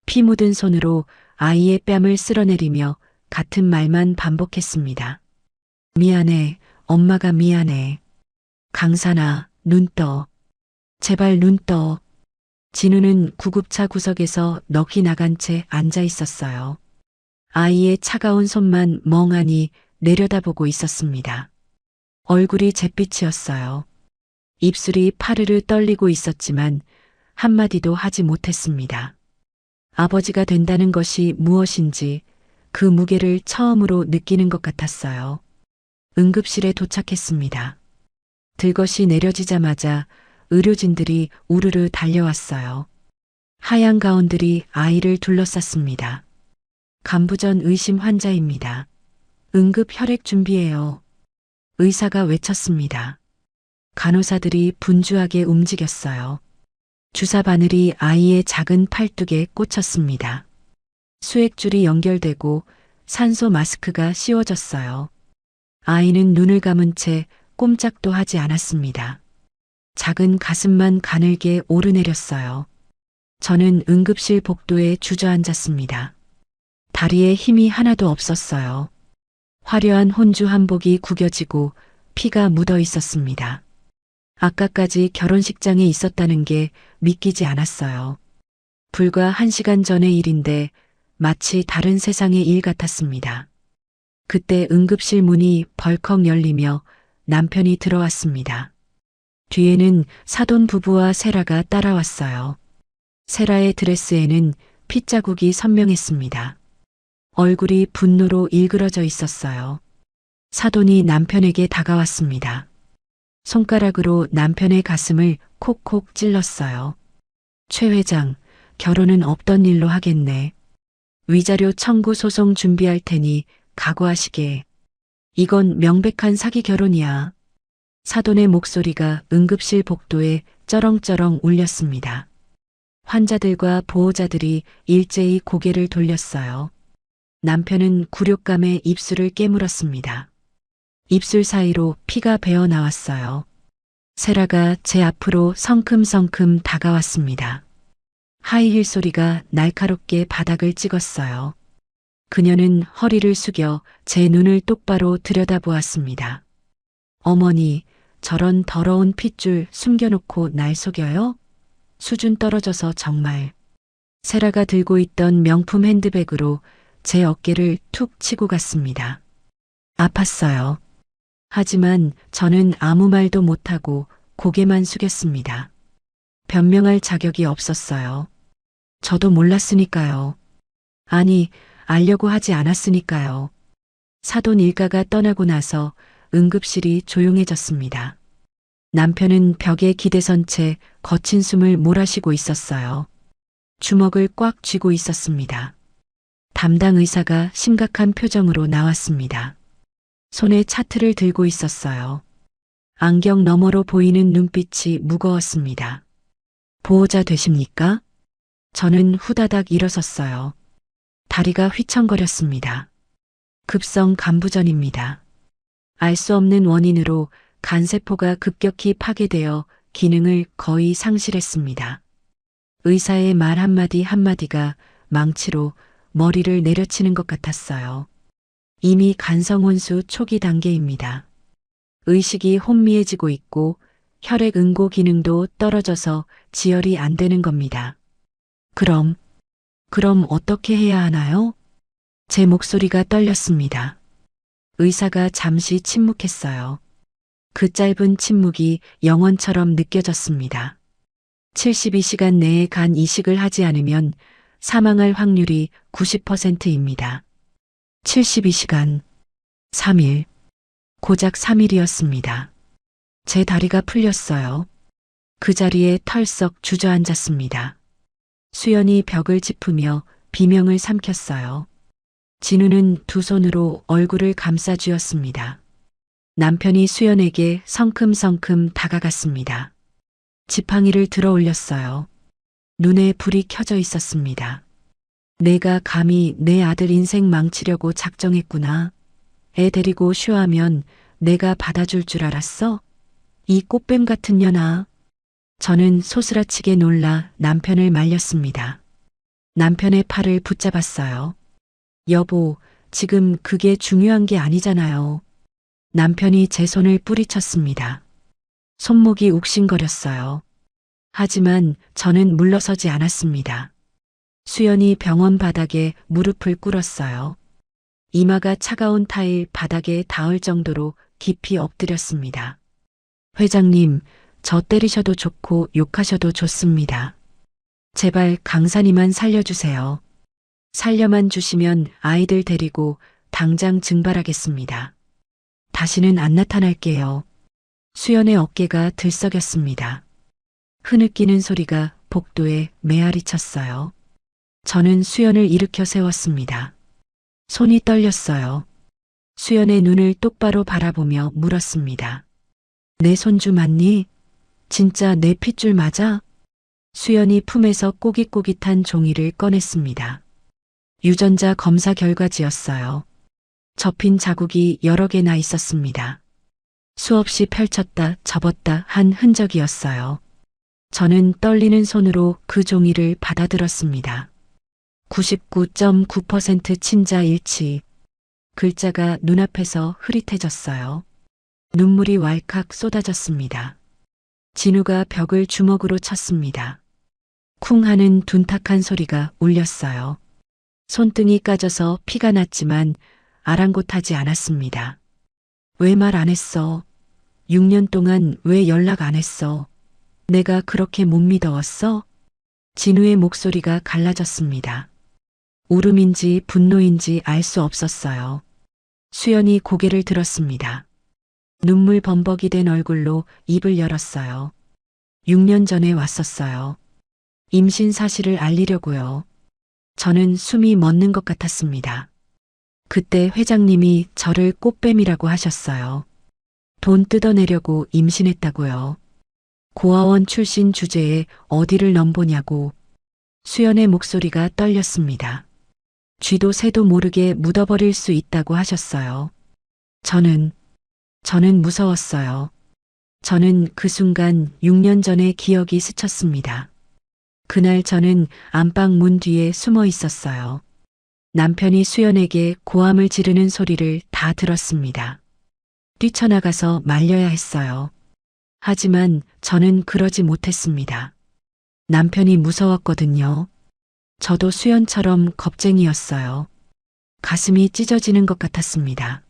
피 묻은 손으로 아이의 뺨을 쓸어내리며 같은 말만 반복했습니다. 미안해, 엄마가 미안해. 강산아, 눈 떠. 제발 눈 떠. 진우는 구급차 구석에서 넋이 나간 채 앉아 있었어요. 아이의 차가운 손만 멍하니 내려다보고 있었습니다. 얼굴이 잿빛이었어요. 입술이 파르르 떨리고 있었지만 한마디도 하지 못했습니다. 아버지가 된다는 것이 무엇인지 그 무게를 처음으로 느끼는 것 같았어요. 응급실에 도착했습니다. 들것이 내려지자마자 의료진들이 우르르 달려왔어요. 하얀 가운들이 아이를 둘러쌌습니다. 간부전 의심 환자입니다. 응급 혈액 준비해요. 의사가 외쳤습니다. 간호사들이 분주하게 움직였어요. 주사 바늘이 아이의 작은 팔뚝에 꽂혔습니다. 수액줄이 연결되고 산소 마스크가 씌워졌어요. 아이는 눈을 감은 채 꼼짝도 하지 않았습니다. 작은 가슴만 가늘게 오르내렸어요. 저는 응급실 복도에 주저앉았습니다. 다리에 힘이 하나도 없었어요. 화려한 혼주 한복이 구겨지고 피가 묻어 있었습니다. 아까까지 결혼식장에 있었다는 게 믿기지 않았어요. 불과 1시간 전의 일인데 마치 다른 세상의 일 같았습니다. 그때 응급실 문이 벌컥 열리며 남편이 들어왔습니다. 뒤에는 사돈 부부와 세라가 따라왔어요. 세라의 드레스에는 핏자국이 선명했습니다. 얼굴이 분노로 일그러져 있었어요. 사돈이 남편에게 다가왔습니다. 손가락으로 남편의 가슴을 콕콕 찔렀어요. 최 회장, 결혼은 없던 일로 하겠네. 위자료 청구 소송 준비할 테니 각오하시게. 이건 명백한 사기 결혼이야. 사돈의 목소리가 응급실 복도에 쩌렁쩌렁 울렸습니다. 환자들과 보호자들이 일제히 고개를 돌렸어요. 남편은 굴욕감에 입술을 깨물었습니다. 입술 사이로 피가 배어 나왔어요. 세라가 제 앞으로 성큼성큼 다가왔습니다. 하이힐 소리가 날카롭게 바닥을 찍었어요. 그녀는 허리를 숙여 제 눈을 똑바로 들여다보았습니다. 어머니, 저런 더러운 핏줄 숨겨놓고 날 속여요? 수준 떨어져서 정말. 세라가 들고 있던 명품 핸드백으로 제 어깨를 툭 치고 갔습니다. 아팠어요. 하지만 저는 아무 말도 못하고 고개만 숙였습니다. 변명할 자격이 없었어요. 저도 몰랐으니까요. 아니, 알려고 하지 않았으니까요. 사돈 일가가 떠나고 나서 응급실이 조용해졌습니다. 남편은 벽에 기대선 채 거친 숨을 몰아쉬고 있었어요. 주먹을 꽉 쥐고 있었습니다. 담당 의사가 심각한 표정으로 나왔습니다. 손에 차트를 들고 있었어요. 안경 너머로 보이는 눈빛이 무거웠습니다. 보호자 되십니까? 저는 후다닥 일어섰어요. 다리가 휘청거렸습니다. 급성 간부전입니다. 알 수 없는 원인으로 간세포가 급격히 파괴되어 기능을 거의 상실했습니다. 의사의 말 한마디 한마디가 망치로 머리를 내려치는 것 같았어요. 이미 간성혼수 초기 단계입니다. 의식이 혼미해지고 있고 혈액 응고 기능도 떨어져서 지혈이 안 되는 겁니다. 그럼 어떻게 해야 하나요? 제 목소리가 떨렸습니다. 의사가 잠시 침묵했어요. 그 짧은 침묵이 영원처럼 느껴졌습니다. 72시간 내에 간 이식을 하지 않으면 사망할 확률이 90%입니다. 72시간, 3일, 고작 3일이었습니다. 제 다리가 풀렸어요. 그 자리에 털썩 주저앉았습니다. 수연이 벽을 짚으며 비명을 삼켰어요. 진우는 두 손으로 얼굴을 감싸 쥐었습니다. 남편이 수연에게 성큼성큼 다가갔습니다. 지팡이를 들어 올렸어요. 눈에 불이 켜져 있었습니다. 내가 감히 내 아들 인생 망치려고 작정했구나. 애 데리고 쉬어하면 내가 받아줄 줄 알았어? 이 꽃뱀 같은 년아. 저는 소스라치게 놀라 남편을 말렸습니다. 남편의 팔을 붙잡았어요. 여보, 지금 그게 중요한 게 아니잖아요. 남편이 제 손을 뿌리쳤습니다. 손목이 욱신거렸어요. 하지만 저는 물러서지 않았습니다. 수연이 병원 바닥에 무릎을 꿇었어요. 이마가 차가운 타일 바닥에 닿을 정도로 깊이 엎드렸습니다. 회장님, 저 때리셔도 좋고 욕하셔도 좋습니다. 제발 강산이만 살려주세요. 살려만 주시면 아이들 데리고 당장 증발하겠습니다. 다시는 안 나타날게요. 수연의 어깨가 들썩였습니다. 흐느끼는 소리가 복도에 메아리 쳤어요. 저는 수연을 일으켜 세웠습니다. 손이 떨렸어요. 수연의 눈을 똑바로 바라보며 물었습니다. 내 손주 맞니? 진짜 내 핏줄 맞아? 수연이 품에서 꼬깃꼬깃한 종이를 꺼냈습니다. 유전자 검사 결과지였어요. 접힌 자국이 여러 개나 있었습니다. 수없이 펼쳤다 접었다 한 흔적이었어요. 저는 떨리는 손으로 그 종이를 받아들었습니다. 99.9% 친자 일치. 글자가 눈앞에서 흐릿해졌어요. 눈물이 왈칵 쏟아졌습니다. 진우가 벽을 주먹으로 쳤습니다. 쿵 하는 둔탁한 소리가 울렸어요. 손등이 까져서 피가 났지만 아랑곳하지 않았습니다. 왜 말 안 했어? 6년 동안 왜 연락 안 했어? 내가 그렇게 못 믿어왔어? 진우의 목소리가 갈라졌습니다. 울음인지 분노인지 알 수 없었어요. 수연이 고개를 들었습니다. 눈물 범벅이 된 얼굴로 입을 열었어요. 6년 전에 왔었어요. 임신 사실을 알리려고요. 저는 숨이 멎는 것 같았습니다. 그때 회장님이 저를 꽃뱀이라고 하셨어요. 돈 뜯어내려고 임신했다고요. 고아원 출신 주제에 어디를 넘보냐고 수연의 목소리가 떨렸습니다. 쥐도 새도 모르게 묻어버릴 수 있다고 하셨어요. 저는 무서웠어요. 저는 그 순간 6년 전의 기억이 스쳤습니다. 그날 저는 안방 문 뒤에 숨어 있었어요. 남편이 수연에게 고함을 지르는 소리를 다 들었습니다. 뛰쳐나가서 말려야 했어요. 하지만 저는 그러지 못했습니다. 남편이 무서웠거든요. 저도 수연처럼 겁쟁이였어요. 가슴이 찢어지는 것 같았습니다.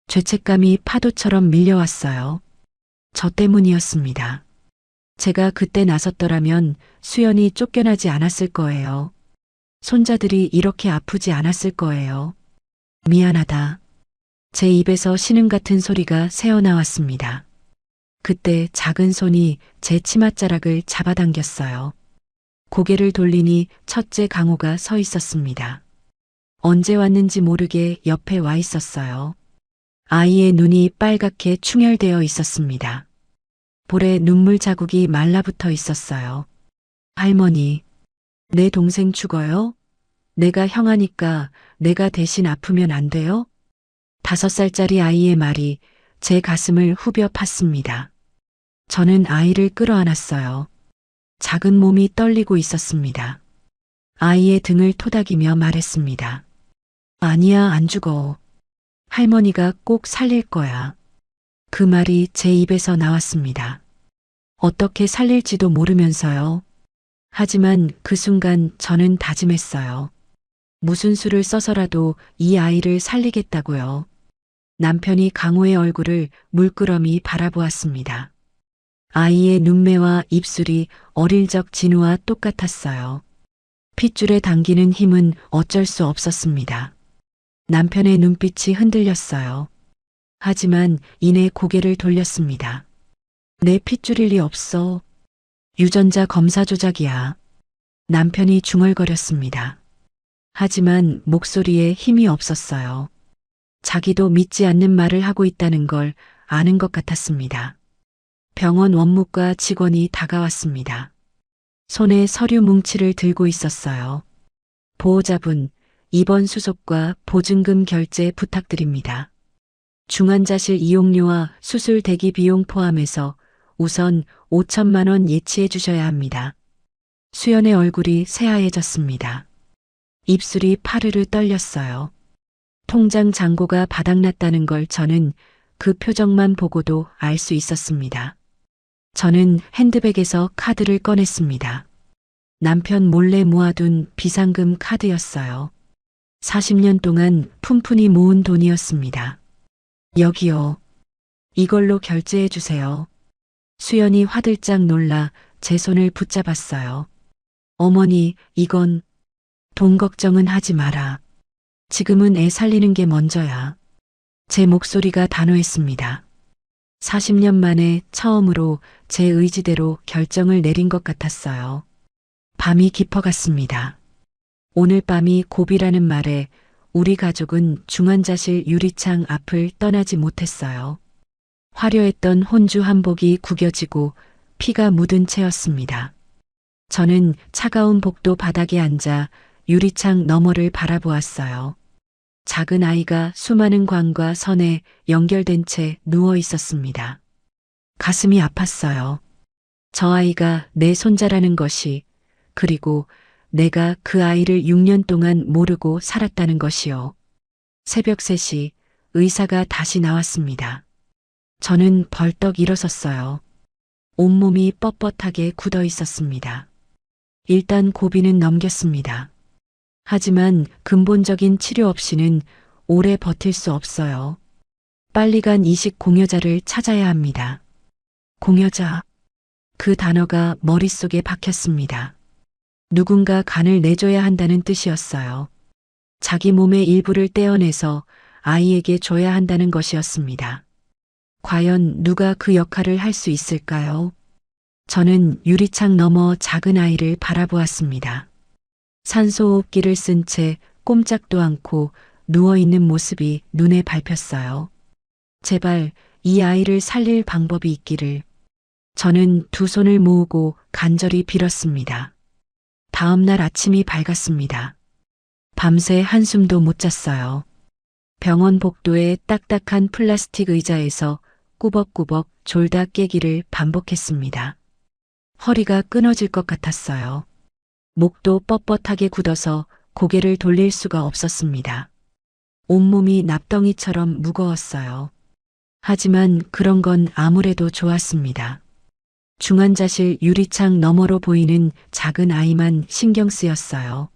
죄책감이 파도처럼 밀려왔어요. 저 때문이었습니다. 제가 그때 나섰더라면 수연이 쫓겨나지 않았을 거예요. 손자들이 이렇게 아프지 않았을 거예요. 미안하다. 제 입에서 신음 같은 소리가 새어나왔습니다. 그때 작은 손이 제 치맛자락을 잡아당겼어요. 고개를 돌리니 첫째 강호가 서 있었습니다. 언제 왔는지 모르게 옆에 와 있었어요. 아이의 눈이 빨갛게 충혈되어 있었습니다. 볼에 눈물 자국이 말라붙어 있었어요. 할머니, 내 동생 죽어요? 내가 형아니까 내가 대신 아프면 안 돼요? 5살짜리 아이의 말이 제 가슴을 후벼 팠습니다. 저는 아이를 끌어안았어요. 작은 몸이 떨리고 있었습니다. 아이의 등을 토닥이며 말했습니다. 아니야, 안 죽어. 할머니가 꼭 살릴 거야. 그 말이 제 입에서 나왔습니다. 어떻게 살릴지도 모르면서요. 하지만 그 순간 저는 다짐했어요. 무슨 수를 써서라도 이 아이를 살리겠다고요. 남편이 강호의 얼굴을 물끄러미 바라보았습니다. 아이의 눈매와 입술이 어릴 적 진우와 똑같았어요. 핏줄에 당기는 힘은 어쩔 수 없었습니다. 남편의 눈빛이 흔들렸어요. 하지만 이내 고개를 돌렸습니다. 내 핏줄일 리 없어. 유전자 검사 조작이야. 남편이 중얼거렸습니다. 하지만 목소리에 힘이 없었어요. 자기도 믿지 않는 말을 하고 있다는 걸 아는 것 같았습니다. 병원 원무과 직원이 다가왔습니다. 손에 서류 뭉치를 들고 있었어요. 보호자분, 입원 수속과 보증금 결제 부탁드립니다. 중환자실 이용료와 수술 대기 비용 포함해서 우선 5천만 원 예치해 주셔야 합니다. 수연의 얼굴이 새하얘졌습니다. 입술이 파르르 떨렸어요. 통장 잔고가 바닥났다는 걸 저는 그 표정만 보고도 알 수 있었습니다. 저는 핸드백에서 카드를 꺼냈습니다. 남편 몰래 모아둔 비상금 카드였어요. 40년 동안 푼푼히 모은 돈이었습니다. 여기요. 이걸로 결제해 주세요. 수연이 화들짝 놀라 제 손을 붙잡았어요. 어머니, 이건 돈 걱정은 하지 마라. 지금은 애 살리는 게 먼저야. 제 목소리가 단호했습니다. 40년 만에 처음으로 제 의지대로 결정을 내린 것 같았어요. 밤이 깊어갔습니다. 오늘 밤이 고비라는 말에 우리 가족은 중환자실 유리창 앞을 떠나지 못했어요. 화려했던 혼주 한복이 구겨지고 피가 묻은 채였습니다. 저는 차가운 복도 바닥에 앉아 유리창 너머를 바라보았어요. 작은 아이가 수많은 관과 선에 연결된 채 누워 있었습니다. 가슴이 아팠어요. 저 아이가 내 손자라는 것이, 그리고 내가 그 아이를 6년 동안 모르고 살았다는 것이요. 새벽 3시 의사가 다시 나왔습니다. 저는 벌떡 일어섰어요. 온몸이 뻣뻣하게 굳어 있었습니다. 일단 고비는 넘겼습니다. 하지만 근본적인 치료 없이는 오래 버틸 수 없어요. 빨리 간 이식 공여자를 찾아야 합니다. 공여자. 그 단어가 머릿속에 박혔습니다. 누군가 간을 내줘야 한다는 뜻이었어요. 자기 몸의 일부를 떼어내서 아이에게 줘야 한다는 것이었습니다. 과연 누가 그 역할을 할 수 있을까요? 저는 유리창 너머 작은 아이를 바라보았습니다. 산소호흡기를 쓴 채 꼼짝도 않고 누워있는 모습이 눈에 밟혔어요. 제발 이 아이를 살릴 방법이 있기를. 저는 두 손을 모으고 간절히 빌었습니다. 다음 날 아침이 밝았습니다. 밤새 한숨도 못 잤어요. 병원 복도의 딱딱한 플라스틱 의자에서 꾸벅꾸벅 졸다 깨기를 반복했습니다. 허리가 끊어질 것 같았어요. 목도 뻣뻣하게 굳어서 고개를 돌릴 수가 없었습니다. 온몸이 납덩이처럼 무거웠어요. 하지만 그런 건 아무래도 좋았습니다. 중환자실 유리창 너머로 보이는 작은 아이만 신경 쓰였어요.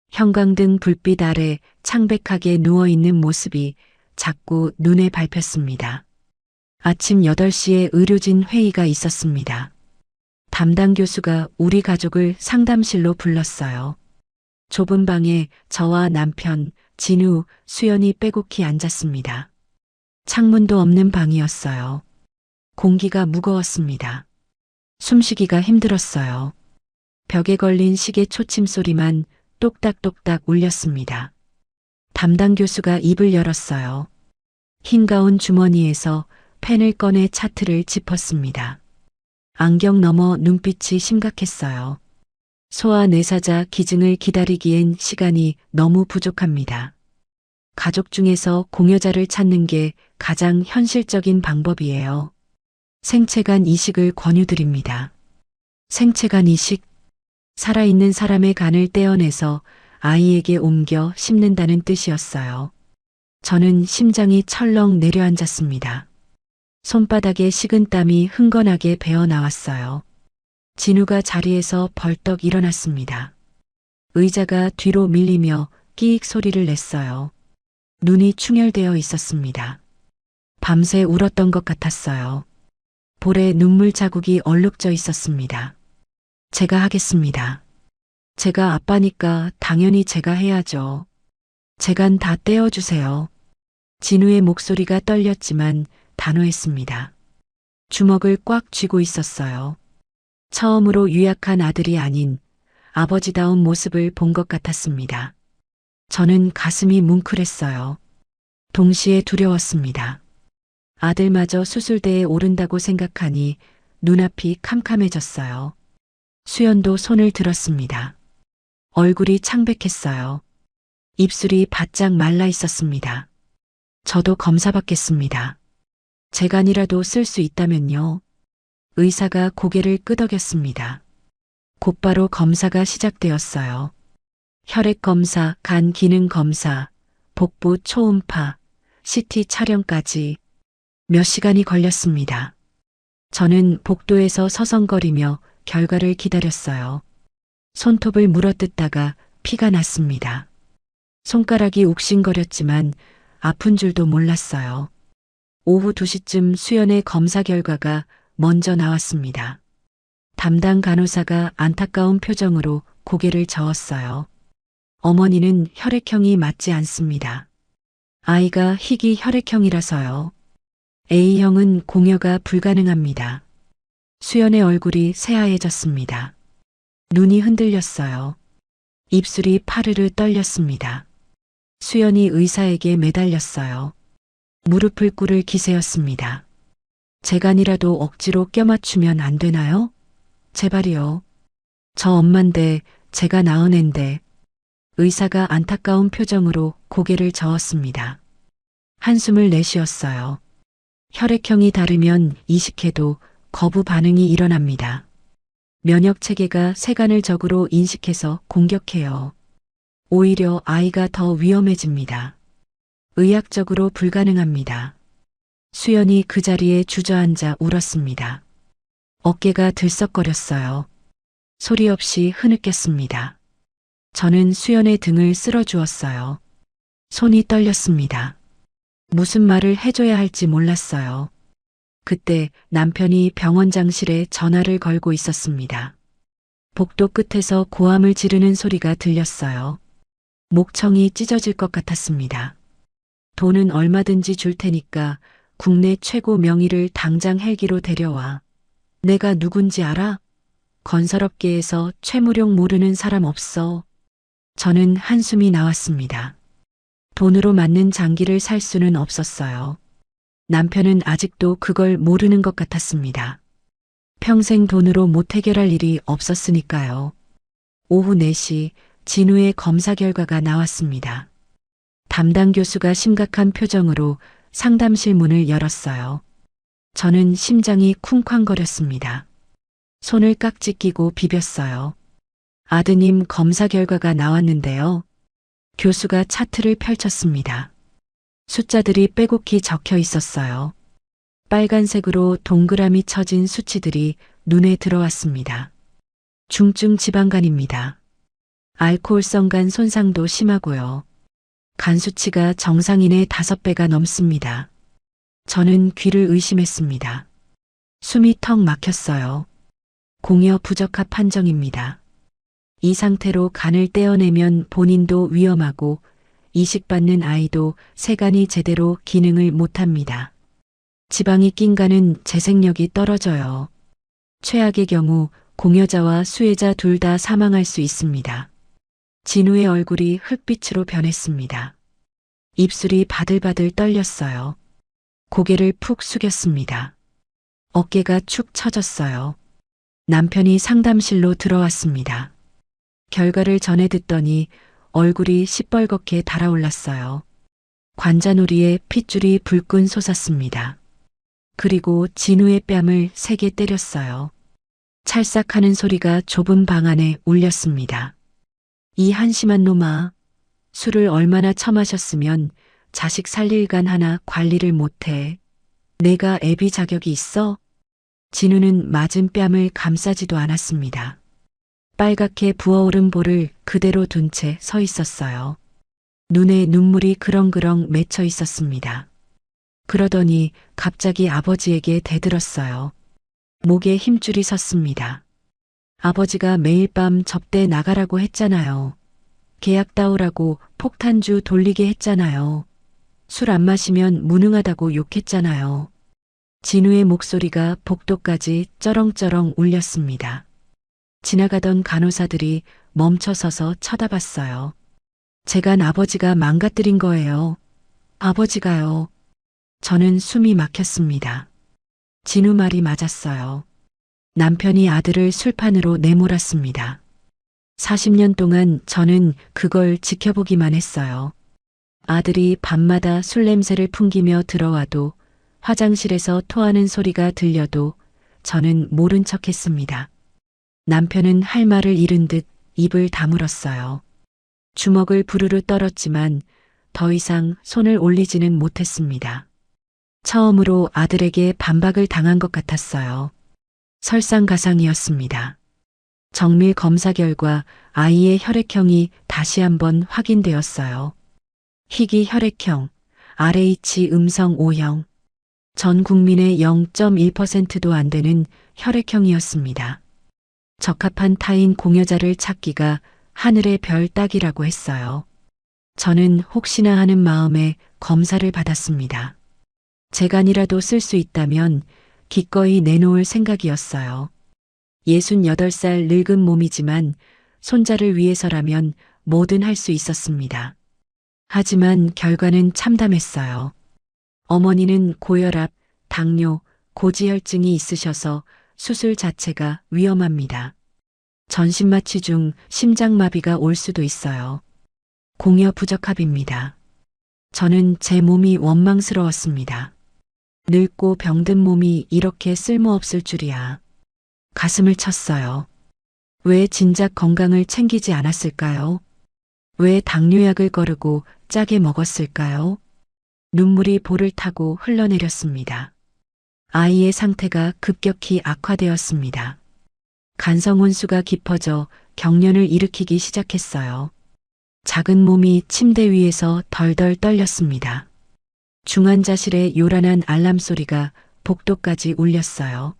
형광등 불빛 아래 창백하게 누워있는 모습이 자꾸 눈에 밟혔습니다. 아침 8시에 의료진 회의가 있었습니다. 담당 교수가 우리 가족을 상담실로 불렀어요. 좁은 방에 저와 남편, 진우, 수연이 빼곡히 앉았습니다. 창문도 없는 방이었어요. 공기가 무거웠습니다. 숨쉬기가 힘들었어요. 벽에 걸린 시계 초침 소리만 똑딱똑딱 울렸습니다. 담당 교수가 입을 열었어요. 흰 가운 주머니에서 펜을 꺼내 차트를 짚었습니다. 안경 너머 눈빛이 심각했어요. 소아 내사자 기증을 기다리기엔 시간이 너무 부족합니다. 가족 중에서 공여자를 찾는 게 가장 현실적인 방법이에요. 생체간 이식을 권유드립니다. 생체간 이식? 살아있는 사람의 간을 떼어내서 아이에게 옮겨 심는다는 뜻이었어요. 저는 심장이 철렁 내려앉았습니다. 손바닥에 식은 땀이 흥건하게 배어 나왔어요. 진우가 자리에서 벌떡 일어났습니다. 의자가 뒤로 밀리며 끼익 소리를 냈어요. 눈이 충혈되어 있었습니다. 밤새 울었던 것 같았어요. 볼에 눈물 자국이 얼룩져 있었습니다. 제가 하겠습니다. 제가 아빠니까 당연히 제가 해야죠. 제간 다 떼어주세요. 진우의 목소리가 떨렸지만 단호했습니다. 주먹을 꽉 쥐고 있었어요. 처음으로 유약한 아들이 아닌 아버지다운 모습을 본 것 같았습니다. 저는 가슴이 뭉클했어요. 동시에 두려웠습니다. 아들마저 수술대에 오른다고 생각하니 눈앞이 캄캄해졌어요. 수연도 손을 들었습니다. 얼굴이 창백했어요. 입술이 바짝 말라 있었습니다. 저도 검사받겠습니다. 재간이라도 쓸 수 있다면요. 의사가 고개를 끄덕였습니다. 곧바로 검사가 시작되었어요. 혈액 검사, 간 기능 검사, 복부 초음파, CT 촬영까지 몇 시간이 걸렸습니다. 저는 복도에서 서성거리며 결과를 기다렸어요. 손톱을 물어뜯다가 피가 났습니다. 손가락이 욱신거렸지만 아픈 줄도 몰랐어요. 오후 2시쯤 수연의 검사 결과가 먼저 나왔습니다. 담당 간호사가 안타까운 표정으로 고개를 저었어요. 어머니는 혈액형이 맞지 않습니다. 아이가 희귀 혈액형이라서요. A형은 공여가 불가능합니다. 수연의 얼굴이 새하얘졌습니다. 눈이 흔들렸어요. 입술이 파르르 떨렸습니다. 수연이 의사에게 매달렸어요. 무릎을 꿇을 기세였습니다. 재간이라도 억지로 껴맞추면 안 되나요? 제발이요. 저 엄만데 제가 낳은 앤데. 의사가 안타까운 표정으로 고개를 저었습니다. 한숨을 내쉬었어요. 혈액형이 다르면 이식해도 거부 반응이 일어납니다. 면역 체계가 세간을 적으로 인식해서 공격해요. 오히려 아이가 더 위험해집니다. 의학적으로 불가능합니다. 수연이 그 자리에 주저앉아 울었습니다. 어깨가 들썩거렸어요. 소리 없이 흐느꼈습니다. 저는 수연의 등을 쓸어주었어요. 손이 떨렸습니다. 무슨 말을 해줘야 할지 몰랐어요. 그때 남편이 병원장실에 전화를 걸고 있었습니다. 복도 끝에서 고함을 지르는 소리가 들렸어요. 목청이 찢어질 것 같았습니다. 돈은 얼마든지 줄 테니까 국내 최고 명의를 당장 헬기로 데려와. 내가 누군지 알아? 건설업계에서 최무룡 모르는 사람 없어. 저는 한숨이 나왔습니다. 돈으로 맞는 장기를 살 수는 없었어요. 남편은 아직도 그걸 모르는 것 같았습니다. 평생 돈으로 못 해결할 일이 없었으니까요. 오후 4시 진우의 검사 결과가 나왔습니다. 담당 교수가 심각한 표정으로 상담실 문을 열었어요. 저는 심장이 쿵쾅거렸습니다. 손을 깍지 끼고 비볐어요. 아드님 검사 결과가 나왔는데요. 교수가 차트를 펼쳤습니다. 숫자들이 빼곡히 적혀 있었어요. 빨간색으로 동그라미 쳐진 수치들이 눈에 들어왔습니다. 중증 지방간입니다. 알코올성 간 손상도 심하고요. 간 수치가 정상인의 5배가 넘습니다. 저는 귀를 의심했습니다. 숨이 턱 막혔어요. 공여 부적합 판정입니다. 이 상태로 간을 떼어내면 본인도 위험하고 이식받는 아이도 세간이 제대로 기능을 못합니다. 지방이 낀 간은 재생력이 떨어져요. 최악의 경우 공여자와 수혜자 둘 다 사망할 수 있습니다. 진우의 얼굴이 흙빛으로 변했습니다. 입술이 바들바들 떨렸어요. 고개를 푹 숙였습니다. 어깨가 축 처졌어요. 남편이 상담실로 들어왔습니다. 결과를 전해 듣더니 얼굴이 시뻘겋게 달아올랐어요. 관자놀이에 핏줄이 불끈 솟았습니다. 그리고 진우의 뺨을 세게 때렸어요. 찰싹하는 소리가 좁은 방 안에 울렸습니다. 이 한심한 놈아, 술을 얼마나 처마셨으면 자식 살릴 간 하나 관리를 못해. 내가 애비 자격이 있어? 진우는 맞은 뺨을 감싸지도 않았습니다. 빨갛게 부어오른 볼을 그대로 둔 채 서 있었어요. 눈에 눈물이 그렁그렁 맺혀 있었습니다. 그러더니 갑자기 아버지에게 대들었어요. 목에 힘줄이 섰습니다. 아버지가 매일 밤 접대 나가라고 했잖아요. 계약 따오라고 폭탄주 돌리게 했잖아요. 술 안 마시면 무능하다고 욕했잖아요. 진우의 목소리가 복도까지 쩌렁쩌렁 울렸습니다. 지나가던 간호사들이 멈춰서서 쳐다봤어요. 제간 아버지가 망가뜨린 거예요. 아버지가요. 저는 숨이 막혔습니다. 진우 말이 맞았어요. 남편이 아들을 술판으로 내몰았습니다. 40년 동안 저는 그걸 지켜보기만 했어요. 아들이 밤마다 술 냄새를 풍기며 들어와도 화장실에서 토하는 소리가 들려도 저는 모른 척 했습니다. 남편은 할 말을 잃은 듯 입을 다물었어요. 주먹을 부르르 떨었지만 더 이상 손을 올리지는 못했습니다. 처음으로 아들에게 반박을 당한 것 같았어요. 설상가상이었습니다. 정밀 검사 결과 아이의 혈액형이 다시 한번 확인되었어요. 희귀 혈액형, RH 음성 O형. 전 국민의 0.1%도 안 되는 혈액형이었습니다. 적합한 타인 공여자를 찾기가 하늘의 별 따기라고 했어요. 저는 혹시나 하는 마음에 검사를 받았습니다. 재간이라도 쓸 수 있다면 기꺼이 내놓을 생각이었어요. 68살 늙은 몸이지만 손자를 위해서라면 뭐든 할 수 있었습니다. 하지만 결과는 참담했어요. 어머니는 고혈압, 당뇨, 고지혈증이 있으셔서 수술 자체가 위험합니다. 전신마취 중 심장마비가 올 수도 있어요. 공여 부적합입니다. 저는 제 몸이 원망스러웠습니다. 늙고 병든 몸이 이렇게 쓸모없을 줄이야. 가슴을 쳤어요. 왜 진작 건강을 챙기지 않았을까요? 왜 당뇨약을 거르고 짜게 먹었을까요? 눈물이 볼을 타고 흘러내렸습니다. 아이의 상태가 급격히 악화되었습니다. 간성 혼수가 깊어져 경련을 일으키기 시작했어요. 작은 몸이 침대 위에서 덜덜 떨렸습니다. 중환자실의 요란한 알람 소리가 복도까지 울렸어요.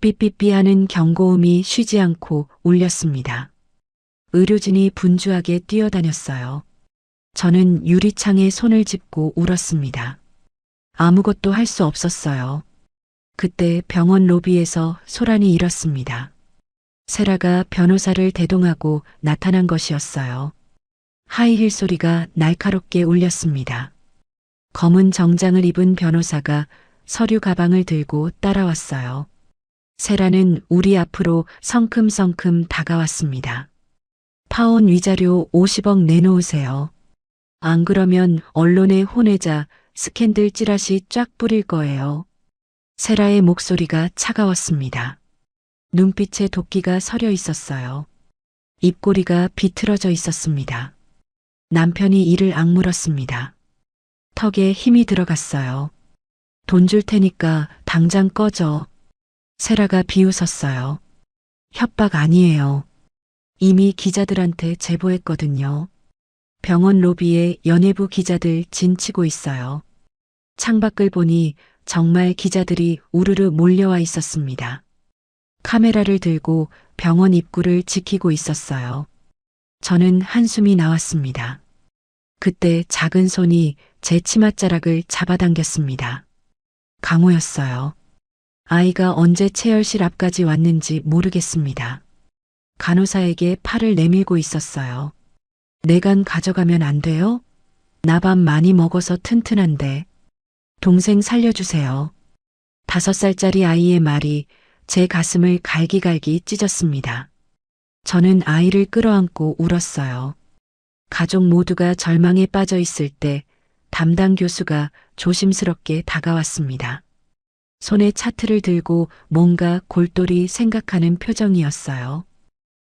삐삐삐 하는 경고음이 쉬지 않고 울렸습니다. 의료진이 분주하게 뛰어다녔어요. 저는 유리창에 손을 짚고 울었습니다. 아무것도 할 수 없었어요. 그때 병원 로비에서 소란이 일었습니다. 세라가 변호사를 대동하고 나타난 것이었어요. 하이힐 소리가 날카롭게 울렸습니다. 검은 정장을 입은 변호사가 서류 가방을 들고 따라왔어요. 세라는 우리 앞으로 성큼성큼 다가왔습니다. 파혼 위자료 50억 내놓으세요. 안 그러면 언론에 혼외자 스캔들 찌라시 쫙 뿌릴 거예요. 세라의 목소리가 차가웠습니다. 눈빛에 도끼가 서려 있었어요. 입꼬리가 비틀어져 있었습니다. 남편이 이를 악물었습니다. 턱에 힘이 들어갔어요. 돈 줄 테니까 당장 꺼져. 세라가 비웃었어요. 협박 아니에요. 이미 기자들한테 제보했거든요. 병원 로비에 연예부 기자들 진치고 있어요. 창밖을 보니 정말 기자들이 우르르 몰려와 있었습니다. 카메라를 들고 병원 입구를 지키고 있었어요. 저는 한숨이 나왔습니다. 그때 작은 손이 제 치맛자락을 잡아당겼습니다. 강호였어요. 아이가 언제 체열실 앞까지 왔는지 모르겠습니다. 간호사에게 팔을 내밀고 있었어요. 내간 가져가면 안 돼요? 나 밥 많이 먹어서 튼튼한데. 동생 살려주세요. 5살짜리 아이의 말이 제 가슴을 갈기갈기 찢었습니다. 저는 아이를 끌어안고 울었어요. 가족 모두가 절망에 빠져 있을 때 담당 교수가 조심스럽게 다가왔습니다. 손에 차트를 들고 뭔가 골똘히 생각하는 표정이었어요.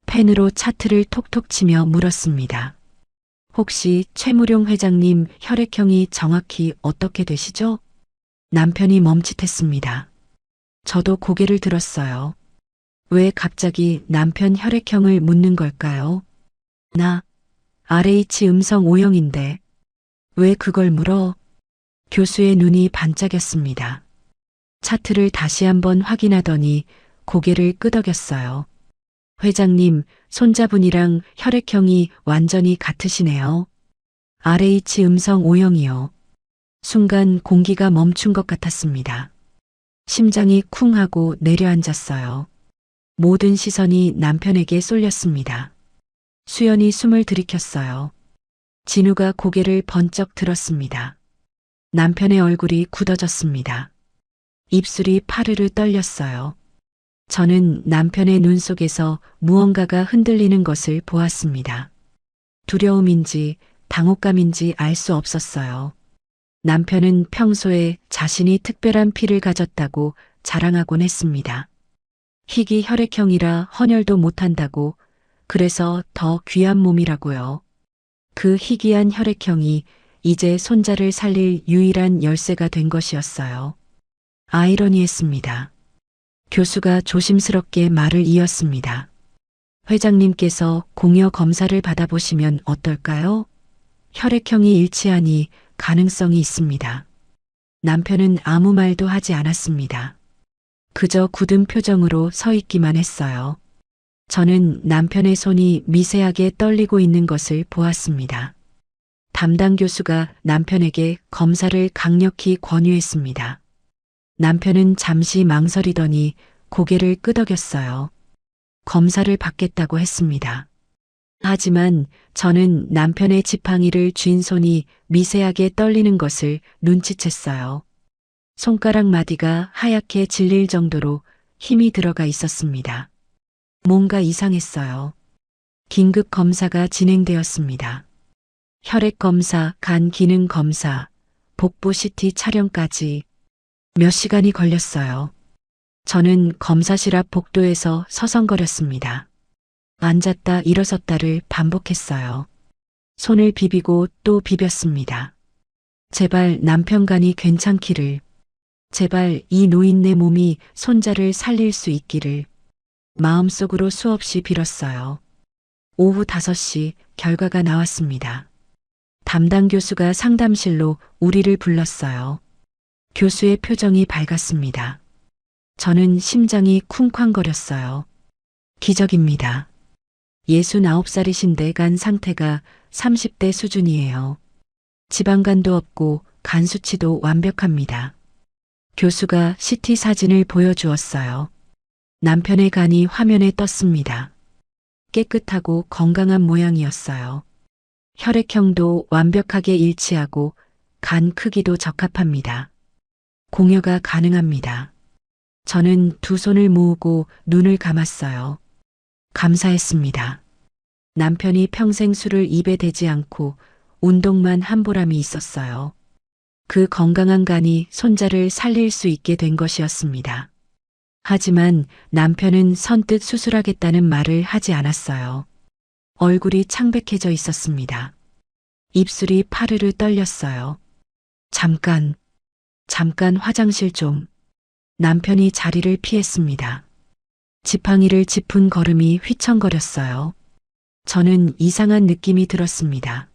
펜으로 차트를 톡톡 치며 물었습니다. 혹시 최무룡 회장님 혈액형이 정확히 어떻게 되시죠? 남편이 멈칫했습니다. 저도 고개를 들었어요. 왜 갑자기 남편 혈액형을 묻는 걸까요? 나 RH 음성 O형인데 왜 그걸 물어? 교수의 눈이 반짝였습니다. 차트를 다시 한번 확인하더니 고개를 끄덕였어요. 회장님, 손자분이랑 혈액형이 완전히 같으시네요. RH 음성 O형이요. 순간 공기가 멈춘 것 같았습니다. 심장이 쿵 하고 내려앉았어요. 모든 시선이 남편에게 쏠렸습니다. 수연이 숨을 들이켰어요. 진우가 고개를 번쩍 들었습니다. 남편의 얼굴이 굳어졌습니다. 입술이 파르르 떨렸어요. 저는 남편의 눈 속에서 무언가가 흔들리는 것을 보았습니다. 두려움인지 당혹감인지 알 수 없었어요. 남편은 평소에 자신이 특별한 피를 가졌다고 자랑하곤 했습니다. 희귀 혈액형이라 헌혈도 못한다고, 그래서 더 귀한 몸이라고요. 그 희귀한 혈액형이 이제 손자를 살릴 유일한 열쇠가 된 것이었어요. 아이러니했습니다. 교수가 조심스럽게 말을 이었습니다. 회장님께서 공여 검사를 받아보시면 어떨까요? 혈액형이 일치하니 가능성이 있습니다. 남편은 아무 말도 하지 않았습니다. 그저 굳은 표정으로 서 있기만 했어요. 저는 남편의 손이 미세하게 떨리고 있는 것을 보았습니다. 담당 교수가 남편에게 검사를 강력히 권유했습니다. 남편은 잠시 망설이더니 고개를 끄덕였어요. 검사를 받겠다고 했습니다. 하지만 저는 남편의 지팡이를 쥔 손이 미세하게 떨리는 것을 눈치챘어요. 손가락 마디가 하얗게 질릴 정도로 힘이 들어가 있었습니다. 뭔가 이상했어요. 긴급 검사가 진행되었습니다. 혈액 검사, 간 기능 검사, 복부 CT 촬영까지 몇 시간이 걸렸어요. 저는 검사실 앞 복도에서 서성거렸습니다. 앉았다 일어섰다를 반복했어요. 손을 비비고 또 비볐습니다. 제발 남편 간이 괜찮기를. 제발 이 노인네 몸이 손자를 살릴 수 있기를. 마음속으로 수없이 빌었어요. 오후 5시 결과가 나왔습니다. 담당 교수가 상담실로 우리를 불렀어요. 교수의 표정이 밝았습니다. 저는 심장이 쿵쾅거렸어요. 기적입니다. 69살이신데 간 상태가 30대 수준이에요. 지방간도 없고 간 수치도 완벽합니다. 교수가 CT 사진을 보여주었어요. 남편의 간이 화면에 떴습니다. 깨끗하고 건강한 모양이었어요. 혈액형도 완벽하게 일치하고 간 크기도 적합합니다. 공여가 가능합니다. 저는 두 손을 모으고 눈을 감았어요. 감사했습니다. 남편이 평생 술을 입에 대지 않고 운동만 한 보람이 있었어요. 그 건강한 간이 손자를 살릴 수 있게 된 것이었습니다. 하지만 남편은 선뜻 수술하겠다는 말을 하지 않았어요. 얼굴이 창백해져 있었습니다. 입술이 파르르 떨렸어요. 잠깐 화장실 좀. 남편이 자리를 피했습니다. 지팡이를 짚은 걸음이 휘청거렸어요. 저는 이상한 느낌이 들었습니다.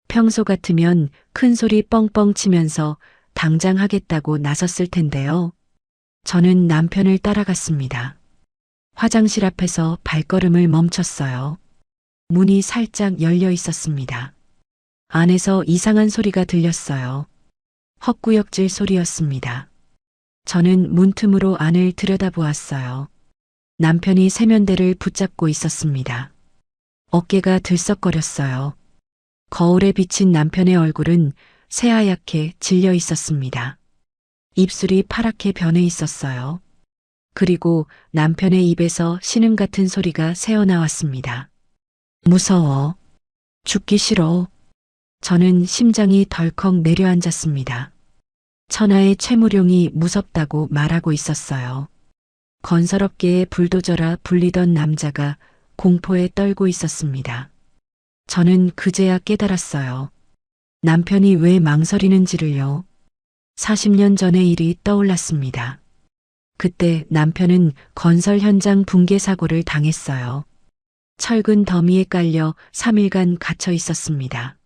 평소 같으면 큰 소리 뻥뻥 치면서 당장 하겠다고 나섰을 텐데요. 저는 남편을 따라갔습니다. 화장실 앞에서 발걸음을 멈췄어요. 문이 살짝 열려 있었습니다. 안에서 이상한 소리가 들렸어요. 헛구역질 소리였습니다. 저는 문틈으로 안을 들여다보았어요. 남편이 세면대를 붙잡고 있었습니다. 어깨가 들썩거렸어요. 거울에 비친 남편의 얼굴은 새하얗게 질려 있었습니다. 입술이 파랗게 변해 있었어요. 그리고 남편의 입에서 신음 같은 소리가 새어나왔습니다. 무서워. 죽기 싫어. 저는 심장이 덜컥 내려앉았습니다. 천하의 최무룡이 무섭다고 말하고 있었어요. 건설업계의 불도저라 불리던 남자가 공포에 떨고 있었습니다. 저는 그제야 깨달았어요. 남편이 왜 망설이는지를요. 40년 전의 일이 떠올랐습니다. 그때 남편은 건설 현장 붕괴 사고를 당했어요. 철근 더미에 깔려 3일간 갇혀 있었습니다.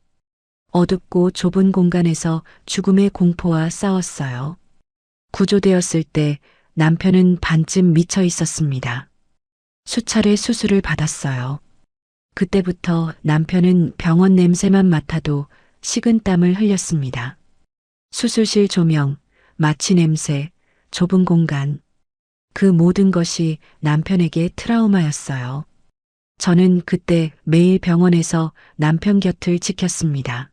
어둡고 좁은 공간에서 죽음의 공포와 싸웠어요. 구조되었을 때 남편은 반쯤 미쳐 있었습니다. 수차례 수술을 받았어요. 그때부터 남편은 병원 냄새만 맡아도 식은땀을 흘렸습니다. 수술실 조명, 마취 냄새, 좁은 공간. 그 모든 것이 남편에게 트라우마였어요. 저는 그때 매일 병원에서 남편 곁을 지켰습니다.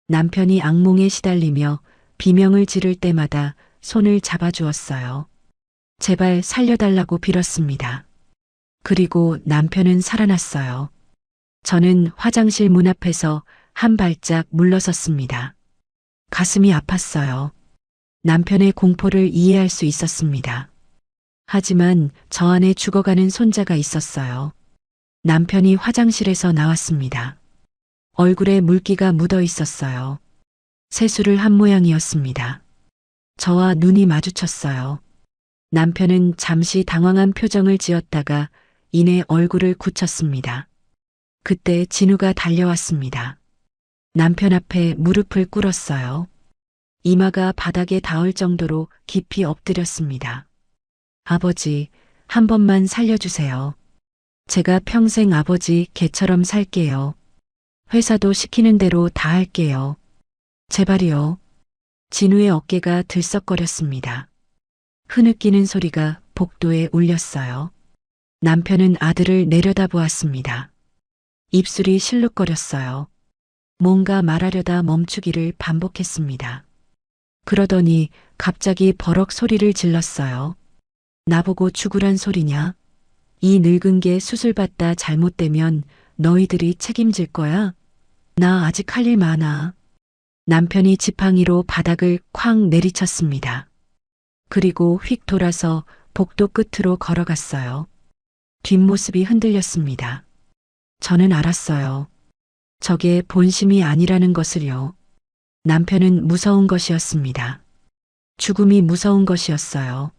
남편이 악몽에 시달리며 비명을 지를 때마다 손을 잡아주었어요. 제발 살려달라고 빌었습니다. 그리고 남편은 살아났어요. 저는 화장실 문 앞에서 한 발짝 물러섰습니다. 가슴이 아팠어요. 남편의 공포를 이해할 수 있었습니다. 하지만 저 안에 죽어가는 손자가 있었어요. 남편이 화장실에서 나왔습니다. 얼굴에 물기가 묻어 있었어요. 세수를 한 모양이었습니다. 저와 눈이 마주쳤어요. 남편은 잠시 당황한 표정을 지었다가 이내 얼굴을 굳혔습니다. 그때 진우가 달려왔습니다. 남편 앞에 무릎을 꿇었어요. 이마가 바닥에 닿을 정도로 깊이 엎드렸습니다. 아버지, 한 번만 살려주세요. 제가 평생 아버지 개처럼 살게요. 회사도 시키는 대로 다 할게요. 제발이요. 진우의 어깨가 들썩거렸습니다. 흐느끼는 소리가 복도에 울렸어요. 남편은 아들을 내려다보았습니다. 입술이 실룩거렸어요. 뭔가 말하려다 멈추기를 반복했습니다. 그러더니 갑자기 버럭 소리를 질렀어요. 나보고 죽으란 소리냐? 이 늙은 게 수술받다 잘못되면 너희들이 책임질 거야? 나 아직 할 일 많아. 남편이 지팡이로 바닥을 쾅 내리쳤습니다. 그리고 휙 돌아서 복도 끝으로 걸어갔어요. 뒷모습이 흔들렸습니다. 저는 알았어요. 저게 본심이 아니라는 것을요. 남편은 무서운 것이었습니다. 죽음이 무서운 것이었어요.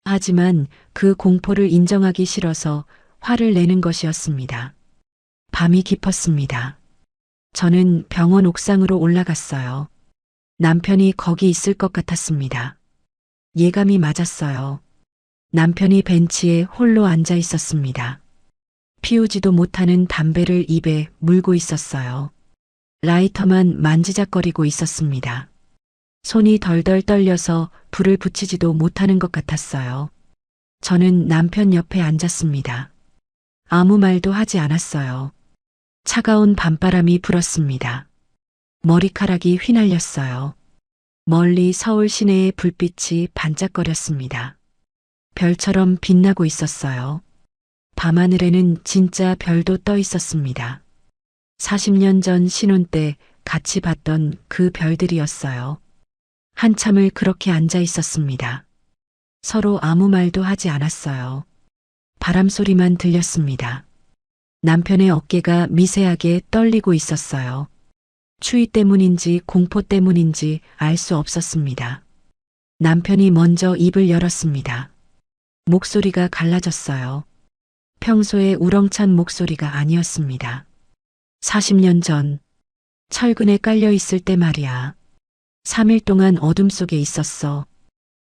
하지만 그 공포를 인정하기 싫어서 화를 내는 것이었습니다. 밤이 깊었습니다. 저는 병원 옥상으로 올라갔어요. 남편이 거기 있을 것 같았습니다. 예감이 맞았어요. 남편이 벤치에 홀로 앉아 있었습니다. 피우지도 못하는 담배를 입에 물고 있었어요. 라이터만 만지작거리고 있었습니다. 손이 덜덜 떨려서 불을 붙이지도 못하는 것 같았어요. 저는 남편 옆에 앉았습니다. 아무 말도 하지 않았어요. 차가운 밤바람이 불었습니다. 머리카락이 휘날렸어요. 멀리 서울 시내의 불빛이 반짝거렸습니다. 별처럼 빛나고 있었어요. 밤하늘에는 진짜 별도 떠 있었습니다. 40년 전 신혼 때 같이 봤던 그 별들이었어요. 한참을 그렇게 앉아 있었습니다. 서로 아무 말도 하지 않았어요. 바람 소리만 들렸습니다. 남편의 어깨가 미세하게 떨리고 있었어요. 추위 때문인지 공포 때문인지 알 수 없었습니다. 남편이 먼저 입을 열었습니다. 목소리가 갈라졌어요. 평소에 우렁찬 목소리가 아니었습니다. 40년 전, 철근에 깔려 있을 때 말이야. 3일 동안 어둠 속에 있었어.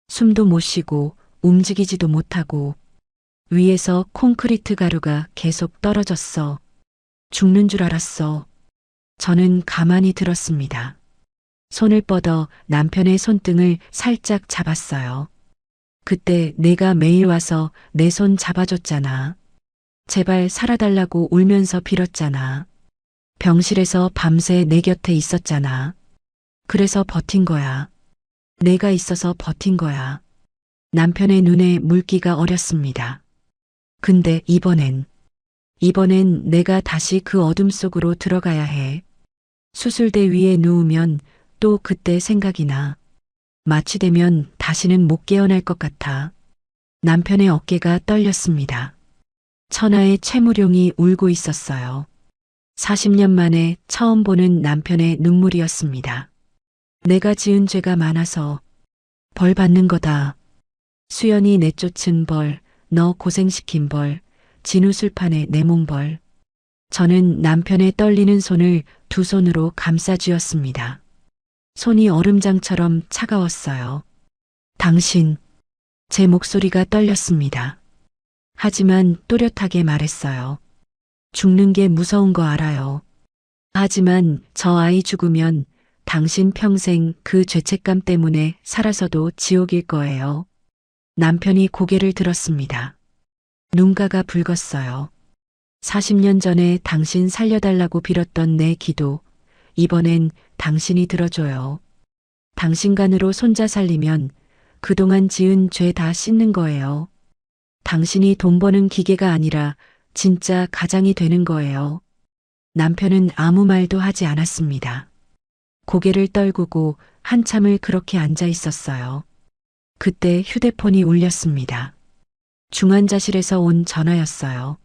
숨도 못 쉬고 움직이지도 못하고 위에서 콘크리트 가루가 계속 떨어졌어. 죽는 줄 알았어. 저는 가만히 들었습니다. 손을 뻗어 남편의 손등을 살짝 잡았어요. 그때 내가 매일 와서 내 손 잡아줬잖아. 제발 살아달라고 울면서 빌었잖아. 병실에서 밤새 내 곁에 있었잖아. 그래서 버틴 거야. 내가 있어서 버틴 거야. 남편의 눈에 물기가 어렸습니다. 근데 이번엔 내가 다시 그 어둠 속으로 들어가야 해. 수술대 위에 누우면 또 그때 생각이 나. 마취되면 다시는 못 깨어날 것 같아. 남편의 어깨가 떨렸습니다. 천하의 최무룡이 울고 있었어요. 40년 만에 처음 보는 남편의 눈물이었습니다. 내가 지은 죄가 많아서 벌 받는 거다. 수연이 내쫓은 벌, 너 고생시킨 벌, 진우술판에 내몬 벌. 저는 남편의 떨리는 손을 두 손으로 감싸 쥐었습니다. 손이 얼음장처럼 차가웠어요. 당신, 제 목소리가 떨렸습니다. 하지만 또렷하게 말했어요. 죽는 게 무서운 거 알아요. 하지만 저 아이 죽으면 당신 평생 그 죄책감 때문에 살아서도 지옥일 거예요. 남편이 고개를 들었습니다. 눈가가 붉었어요. 40년 전에 당신 살려달라고 빌었던 내 기도, 이번엔 당신이 들어줘요. 당신 간으로 손자 살리면 그동안 지은 죄 다 씻는 거예요. 당신이 돈 버는 기계가 아니라 진짜 가장이 되는 거예요. 남편은 아무 말도 하지 않았습니다. 고개를 떨구고 한참을 그렇게 앉아 있었어요. 그때 휴대폰이 울렸습니다. 중환자실에서 온 전화였어요.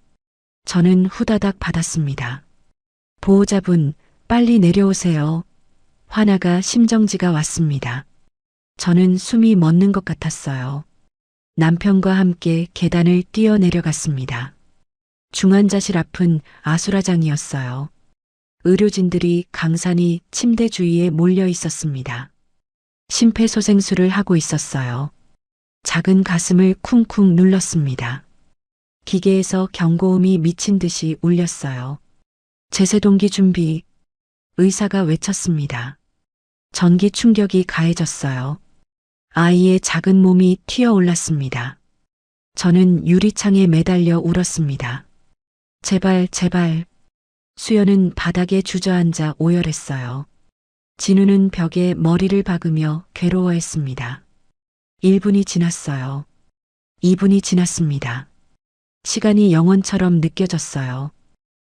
저는 후다닥 받았습니다. 보호자분, 빨리 내려오세요. 화나가 심정지가 왔습니다. 저는 숨이 멎는 것 같았어요. 남편과 함께 계단을 뛰어내려갔습니다. 중환자실 앞은 아수라장이었어요. 의료진들이 강산이 침대 주위에 몰려 있었습니다. 심폐소생술을 하고 있었어요. 작은 가슴을 쿵쿵 눌렀습니다. 기계에서 경고음이 미친 듯이 울렸어요. 제세동기 준비. 의사가 외쳤습니다. 전기 충격이 가해졌어요. 아이의 작은 몸이 튀어올랐습니다. 저는 유리창에 매달려 울었습니다. 제발, 제발. 수연은 바닥에 주저앉아 오열했어요. 진우는 벽에 머리를 박으며 괴로워했습니다. 1분이 지났어요. 2분이 지났습니다. 시간이 영원처럼 느껴졌어요.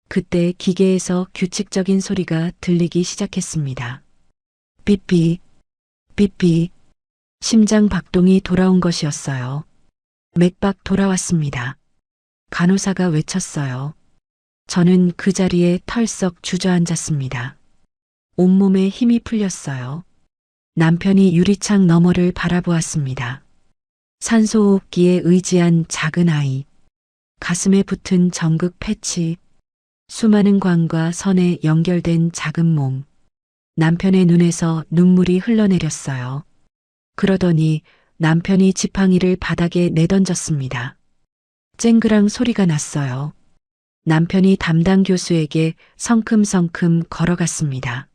그때 기계에서 규칙적인 소리가 들리기 시작했습니다. 삐삐, 삐삐. 심장 박동이 돌아온 것이었어요. 맥박 돌아왔습니다. 간호사가 외쳤어요. 저는 그 자리에 털썩 주저앉았습니다. 온몸에 힘이 풀렸어요. 남편이 유리창 너머를 바라보았습니다. 산소호흡기에 의지한 작은 아이. 가슴에 붙은 전극 패치. 수많은 관과 선에 연결된 작은 몸. 남편의 눈에서 눈물이 흘러내렸어요. 그러더니 남편이 지팡이를 바닥에 내던졌습니다. 쨍그랑 소리가 났어요. 남편이 담당 교수에게 성큼성큼 걸어갔습니다.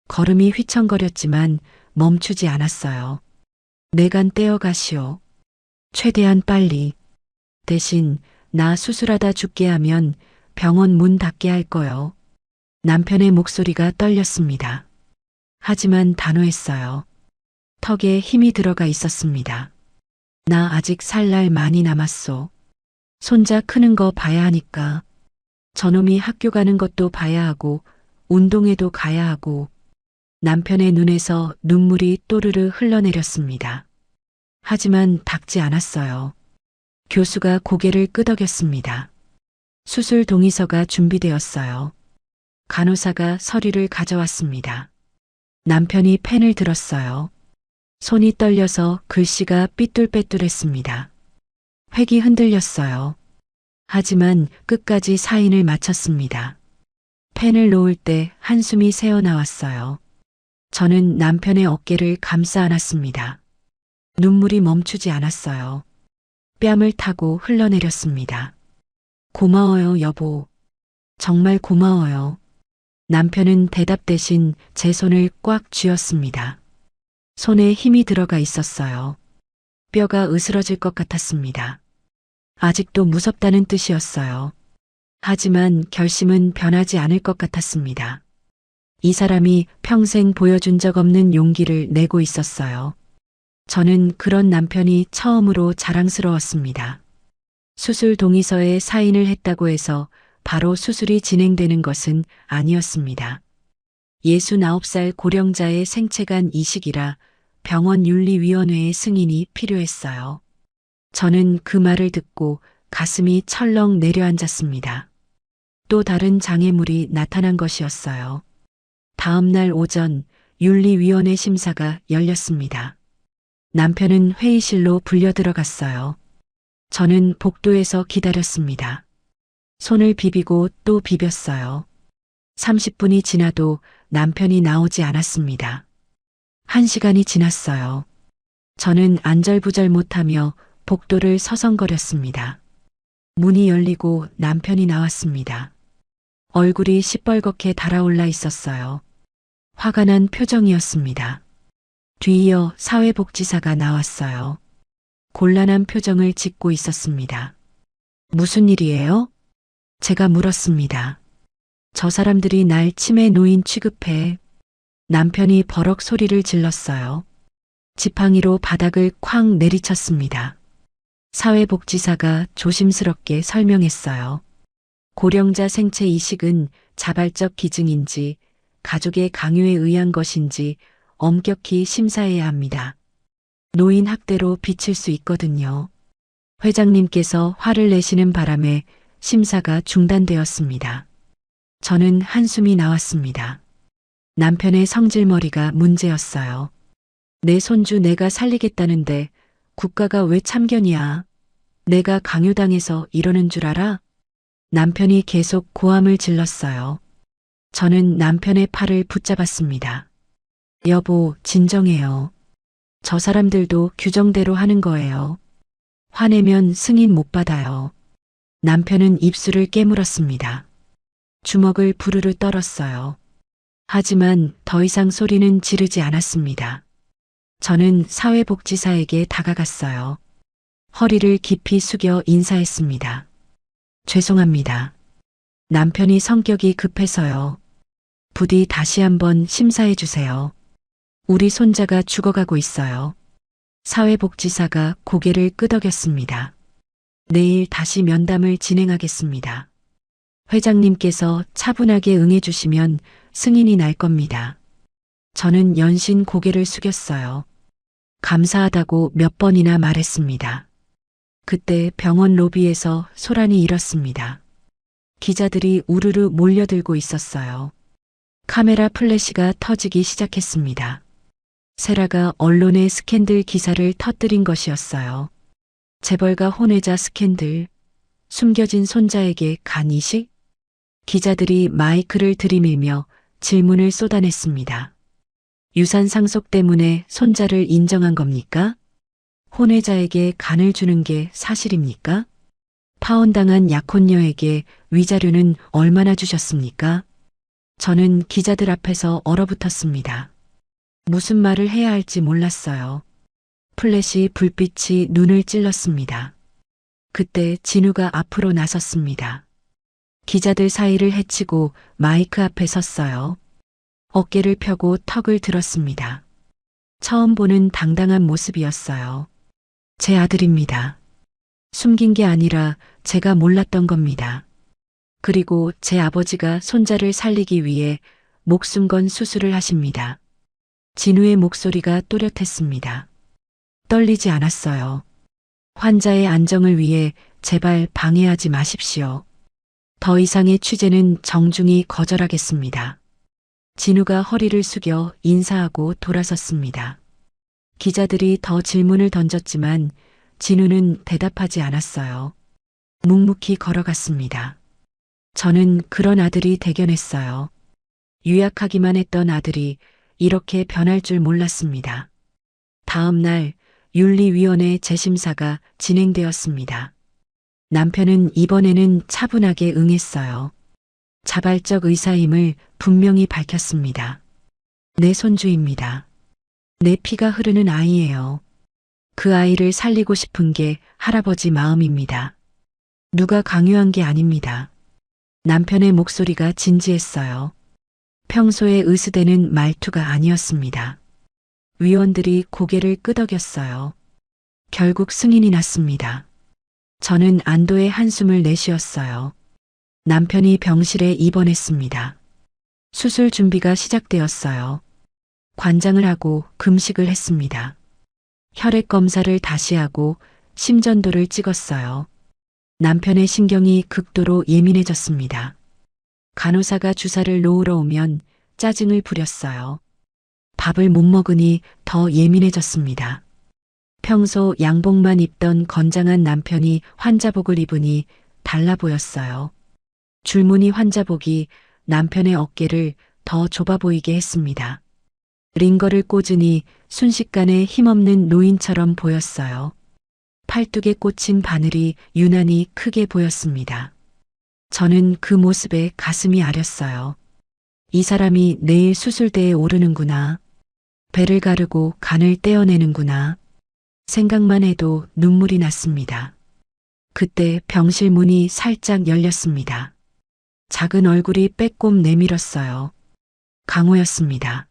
걸음이 휘청거렸지만 멈추지 않았어요. 내간 떼어가시오. 최대한 빨리. 대신 나 수술하다 죽게 하면 병원 문 닫게 할 거요. 남편의 목소리가 떨렸습니다. 하지만 단호했어요. 턱에 힘이 들어가 있었습니다. 나 아직 살 날 많이 남았소. 손자 크는 거 봐야 하니까. 저놈이 학교 가는 것도 봐야 하고, 운동회도 가야 하고, 남편의 눈에서 눈물이 또르르 흘러내렸습니다. 하지만 닥지 않았어요. 교수가 고개를 끄덕였습니다. 수술 동의서가 준비되었어요. 간호사가 서류를 가져왔습니다. 남편이 펜을 들었어요. 손이 떨려서 글씨가 삐뚤빼뚤했습니다. 획이 흔들렸어요. 하지만 끝까지 사인을 마쳤습니다. 펜을 놓을 때 한숨이 새어나왔어요. 저는 남편의 어깨를 감싸 안았습니다. 눈물이 멈추지 않았어요. 뺨을 타고 흘러내렸습니다. 고마워요, 여보. 정말 고마워요. 남편은 대답 대신 제 손을 꽉 쥐었습니다. 손에 힘이 들어가 있었어요. 뼈가 으스러질 것 같았습니다. 아직도 무섭다는 뜻이었어요. 하지만 결심은 변하지 않을 것 같았습니다. 이 사람이 평생 보여준 적 없는 용기를 내고 있었어요. 저는 그런 남편이 처음으로 자랑스러웠습니다. 수술 동의서에 사인을 했다고 해서 바로 수술이 진행되는 것은 아니었습니다. 69살 고령자의 생체간 이식이라 병원 윤리위원회의 승인이 필요했어요. 저는 그 말을 듣고 가슴이 철렁 내려앉았습니다. 또 다른 장애물이 나타난 것이었어요. 다음 날 오전 윤리위원회 심사가 열렸습니다. 남편은 회의실로 불려 들어갔어요. 저는 복도에서 기다렸습니다. 손을 비비고 또 비볐어요. 30분이 지나도 남편이 나오지 않았습니다. 1시간이 지났어요. 저는 안절부절 못하며 복도를 서성거렸습니다. 문이 열리고 남편이 나왔습니다. 얼굴이 시뻘겋게 달아올라 있었어요. 화가 난 표정이었습니다. 뒤이어 사회복지사가 나왔어요. 곤란한 표정을 짓고 있었습니다. 무슨 일이에요? 제가 물었습니다. 저 사람들이 날 치매 노인 취급해. 남편이 버럭 소리를 질렀어요. 지팡이로 바닥을 쾅 내리쳤습니다. 사회복지사가 조심스럽게 설명했어요. 고령자 생체 이식은 자발적 기증인지 가족의 강요에 의한 것인지 엄격히 심사해야 합니다. 노인 학대로 비칠 수 있거든요. 회장님께서 화를 내시는 바람에 심사가 중단되었습니다. 저는 한숨이 나왔습니다. 남편의 성질머리가 문제였어요. 내 손주 내가 살리겠다는데 국가가 왜 참견이야? 내가 강요당해서 이러는 줄 알아? 남편이 계속 고함을 질렀어요. 저는 남편의 팔을 붙잡았습니다. 여보, 진정해요. 저 사람들도 규정대로 하는 거예요. 화내면 승인 못 받아요. 남편은 입술을 깨물었습니다. 주먹을 부르르 떨었어요. 하지만 더 이상 소리는 지르지 않았습니다. 저는 사회복지사에게 다가갔어요. 허리를 깊이 숙여 인사했습니다. 죄송합니다. 남편이 성격이 급해서요. 부디 다시 한번 심사해 주세요. 우리 손자가 죽어가고 있어요. 사회복지사가 고개를 끄덕였습니다. 내일 다시 면담을 진행하겠습니다. 회장님께서 차분하게 응해주시면 승인이 날 겁니다. 저는 연신 고개를 숙였어요. 감사하다고 몇 번이나 말했습니다. 그때 병원 로비에서 소란이 일었습니다. 기자들이 우르르 몰려들고 있었어요. 카메라 플래시가 터지기 시작했습니다. 세라가 언론에 스캔들 기사를 터뜨린 것이었어요. 재벌가 혼외자 스캔들, 숨겨진 손자에게 간 이식? 기자들이 마이크를 들이밀며 질문을 쏟아냈습니다. 유산 상속 때문에 손자를 인정한 겁니까? 혼외자에게 간을 주는 게 사실입니까? 파혼당한 약혼녀에게 위자료는 얼마나 주셨습니까? 저는 기자들 앞에서 얼어붙었습니다. 무슨 말을 해야 할지 몰랐어요. 플래시 불빛이 눈을 찔렀습니다. 그때 진우가 앞으로 나섰습니다. 기자들 사이를 헤치고 마이크 앞에 섰어요. 어깨를 펴고 턱을 들었습니다. 처음 보는 당당한 모습이었어요. 제 아들입니다. 숨긴 게 아니라 제가 몰랐던 겁니다. 그리고 제 아버지가 손자를 살리기 위해 목숨 건 수술을 하십니다. 진우의 목소리가 또렷했습니다. 떨리지 않았어요. 환자의 안정을 위해 제발 방해하지 마십시오. 더 이상의 취재는 정중히 거절하겠습니다. 진우가 허리를 숙여 인사하고 돌아섰습니다. 기자들이 더 질문을 던졌지만 진우는 대답하지 않았어요. 묵묵히 걸어갔습니다. 저는 그런 아들이 대견했어요. 유약하기만 했던 아들이 이렇게 변할 줄 몰랐습니다. 다음 날 윤리위원회 재심사가 진행되었습니다. 남편은 이번에는 차분하게 응했어요. 자발적 의사임을 분명히 밝혔습니다. 내 손주입니다. 내 피가 흐르는 아이예요. 그 아이를 살리고 싶은 게 할아버지 마음입니다. 누가 강요한 게 아닙니다. 남편의 목소리가 진지했어요. 평소에 으스대는 말투가 아니었습니다. 위원들이 고개를 끄덕였어요. 결국 승인이 났습니다. 저는 안도의 한숨을 내쉬었어요. 남편이 병실에 입원했습니다. 수술 준비가 시작되었어요. 관장을 하고 금식을 했습니다. 혈액 검사를 다시 하고 심전도를 찍었어요. 남편의 신경이 극도로 예민해졌습니다. 간호사가 주사를 놓으러 오면 짜증을 부렸어요. 밥을 못 먹으니 더 예민해졌습니다. 평소 양복만 입던 건장한 남편이 환자복을 입으니 달라 보였어요. 줄무늬 환자복이 남편의 어깨를 더 좁아 보이게 했습니다. 링거를 꽂으니 순식간에 힘없는 노인처럼 보였어요. 팔뚝에 꽂힌 바늘이 유난히 크게 보였습니다. 저는 그 모습에 가슴이 아렸어요. 이 사람이 내일 수술대에 오르는구나. 배를 가르고 간을 떼어내는구나. 생각만 해도 눈물이 났습니다. 그때 병실 문이 살짝 열렸습니다. 작은 얼굴이 빼꼼 내밀었어요. 강호였습니다.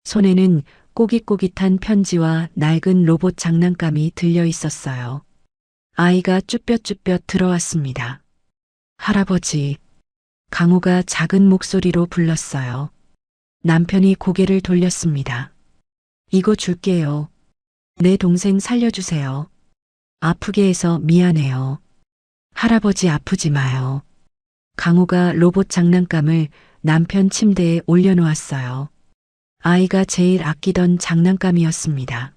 손에는 꼬깃꼬깃한 편지와 낡은 로봇 장난감이 들려 있었어요. 아이가 쭈뼛쭈뼛 들어왔습니다. 할아버지. 강호가 작은 목소리로 불렀어요. 남편이 고개를 돌렸습니다. 이거 줄게요. 내 동생 살려주세요. 아프게 해서 미안해요. 할아버지 아프지 마요. 강호가 로봇 장난감을 남편 침대에 올려놓았어요. 아이가 제일 아끼던 장난감이었습니다.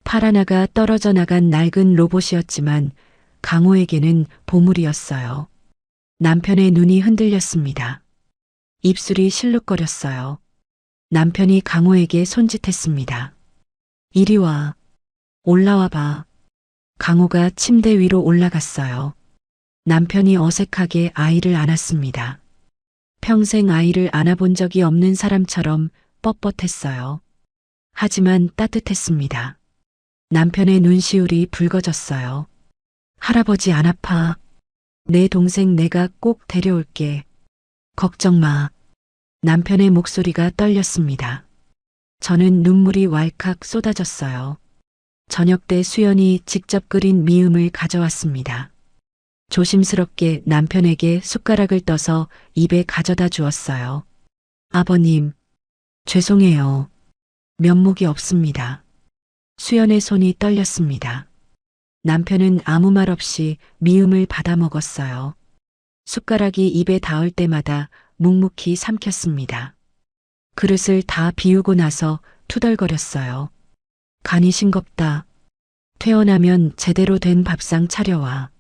팔 하나가 떨어져 나간 낡은 로봇이었지만 강호에게는 보물이었어요. 남편의 눈이 흔들렸습니다. 입술이 실룩거렸어요. 남편이 강호에게 손짓했습니다. 이리 와. 올라와 봐. 강호가 침대 위로 올라갔어요. 남편이 어색하게 아이를 안았습니다. 평생 아이를 안아본 적이 없는 사람처럼 뻣뻣했어요. 하지만 따뜻했습니다. 남편의 눈시울이 붉어졌어요. 할아버지 안 아파. 내 동생 내가 꼭 데려올게. 걱정 마. 남편의 목소리가 떨렸습니다. 저는 눈물이 왈칵 쏟아졌어요. 저녁 때 수연이 직접 끓인 미음을 가져왔습니다. 조심스럽게 남편에게 숟가락을 떠서 입에 가져다 주었어요. 아버님, 죄송해요. 면목이 없습니다. 수연의 손이 떨렸습니다. 남편은 아무 말 없이 미음을 받아 먹었어요. 숟가락이 입에 닿을 때마다 묵묵히 삼켰습니다. 그릇을 다 비우고 나서 투덜거렸어요. 간이 싱겁다. 퇴원하면 제대로 된 밥상 차려와.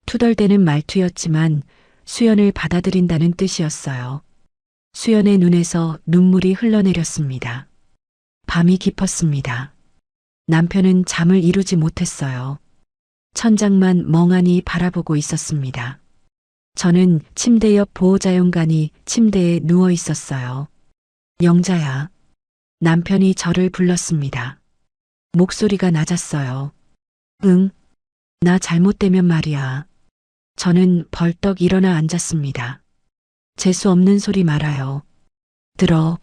투덜대는 말투였지만 수연을 받아들인다는 뜻이었어요. 수연의 눈에서 눈물이 흘러내렸습니다. 밤이 깊었습니다. 남편은 잠을 이루지 못했어요. 천장만 멍하니 바라보고 있었습니다. 저는 침대 옆 보호자용간이 침대에 누워 있었어요. 영자야. 남편이 저를 불렀습니다. 목소리가 낮았어요. 응, 나 잘못되면 말이야. 저는 벌떡 일어나 앉았습니다. 재수 없는 소리 말아요. 들어.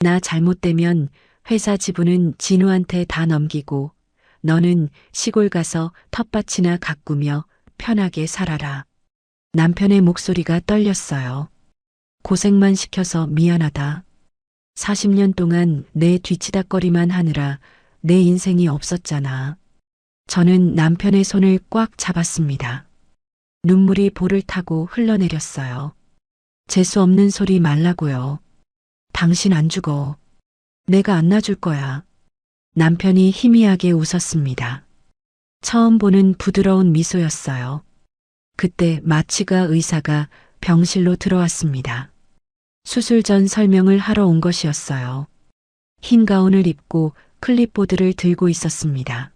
나 잘못되면 회사 지분은 진우한테 다 넘기고 너는 시골 가서 텃밭이나 가꾸며 편하게 살아라. 남편의 목소리가 떨렸어요. 고생만 시켜서 미안하다. 40년 동안 내 뒤치다꺼리만 하느라 내 인생이 없었잖아. 저는 남편의 손을 꽉 잡았습니다. 눈물이 볼을 타고 흘러내렸어요. 재수 없는 소리 말라고요. 당신 안 죽어. 내가 안 놔줄 거야. 남편이 희미하게 웃었습니다. 처음 보는 부드러운 미소였어요. 그때 마취가 의사가 병실로 들어왔습니다. 수술 전 설명을 하러 온 것이었어요. 흰 가운을 입고 클립보드를 들고 있었습니다.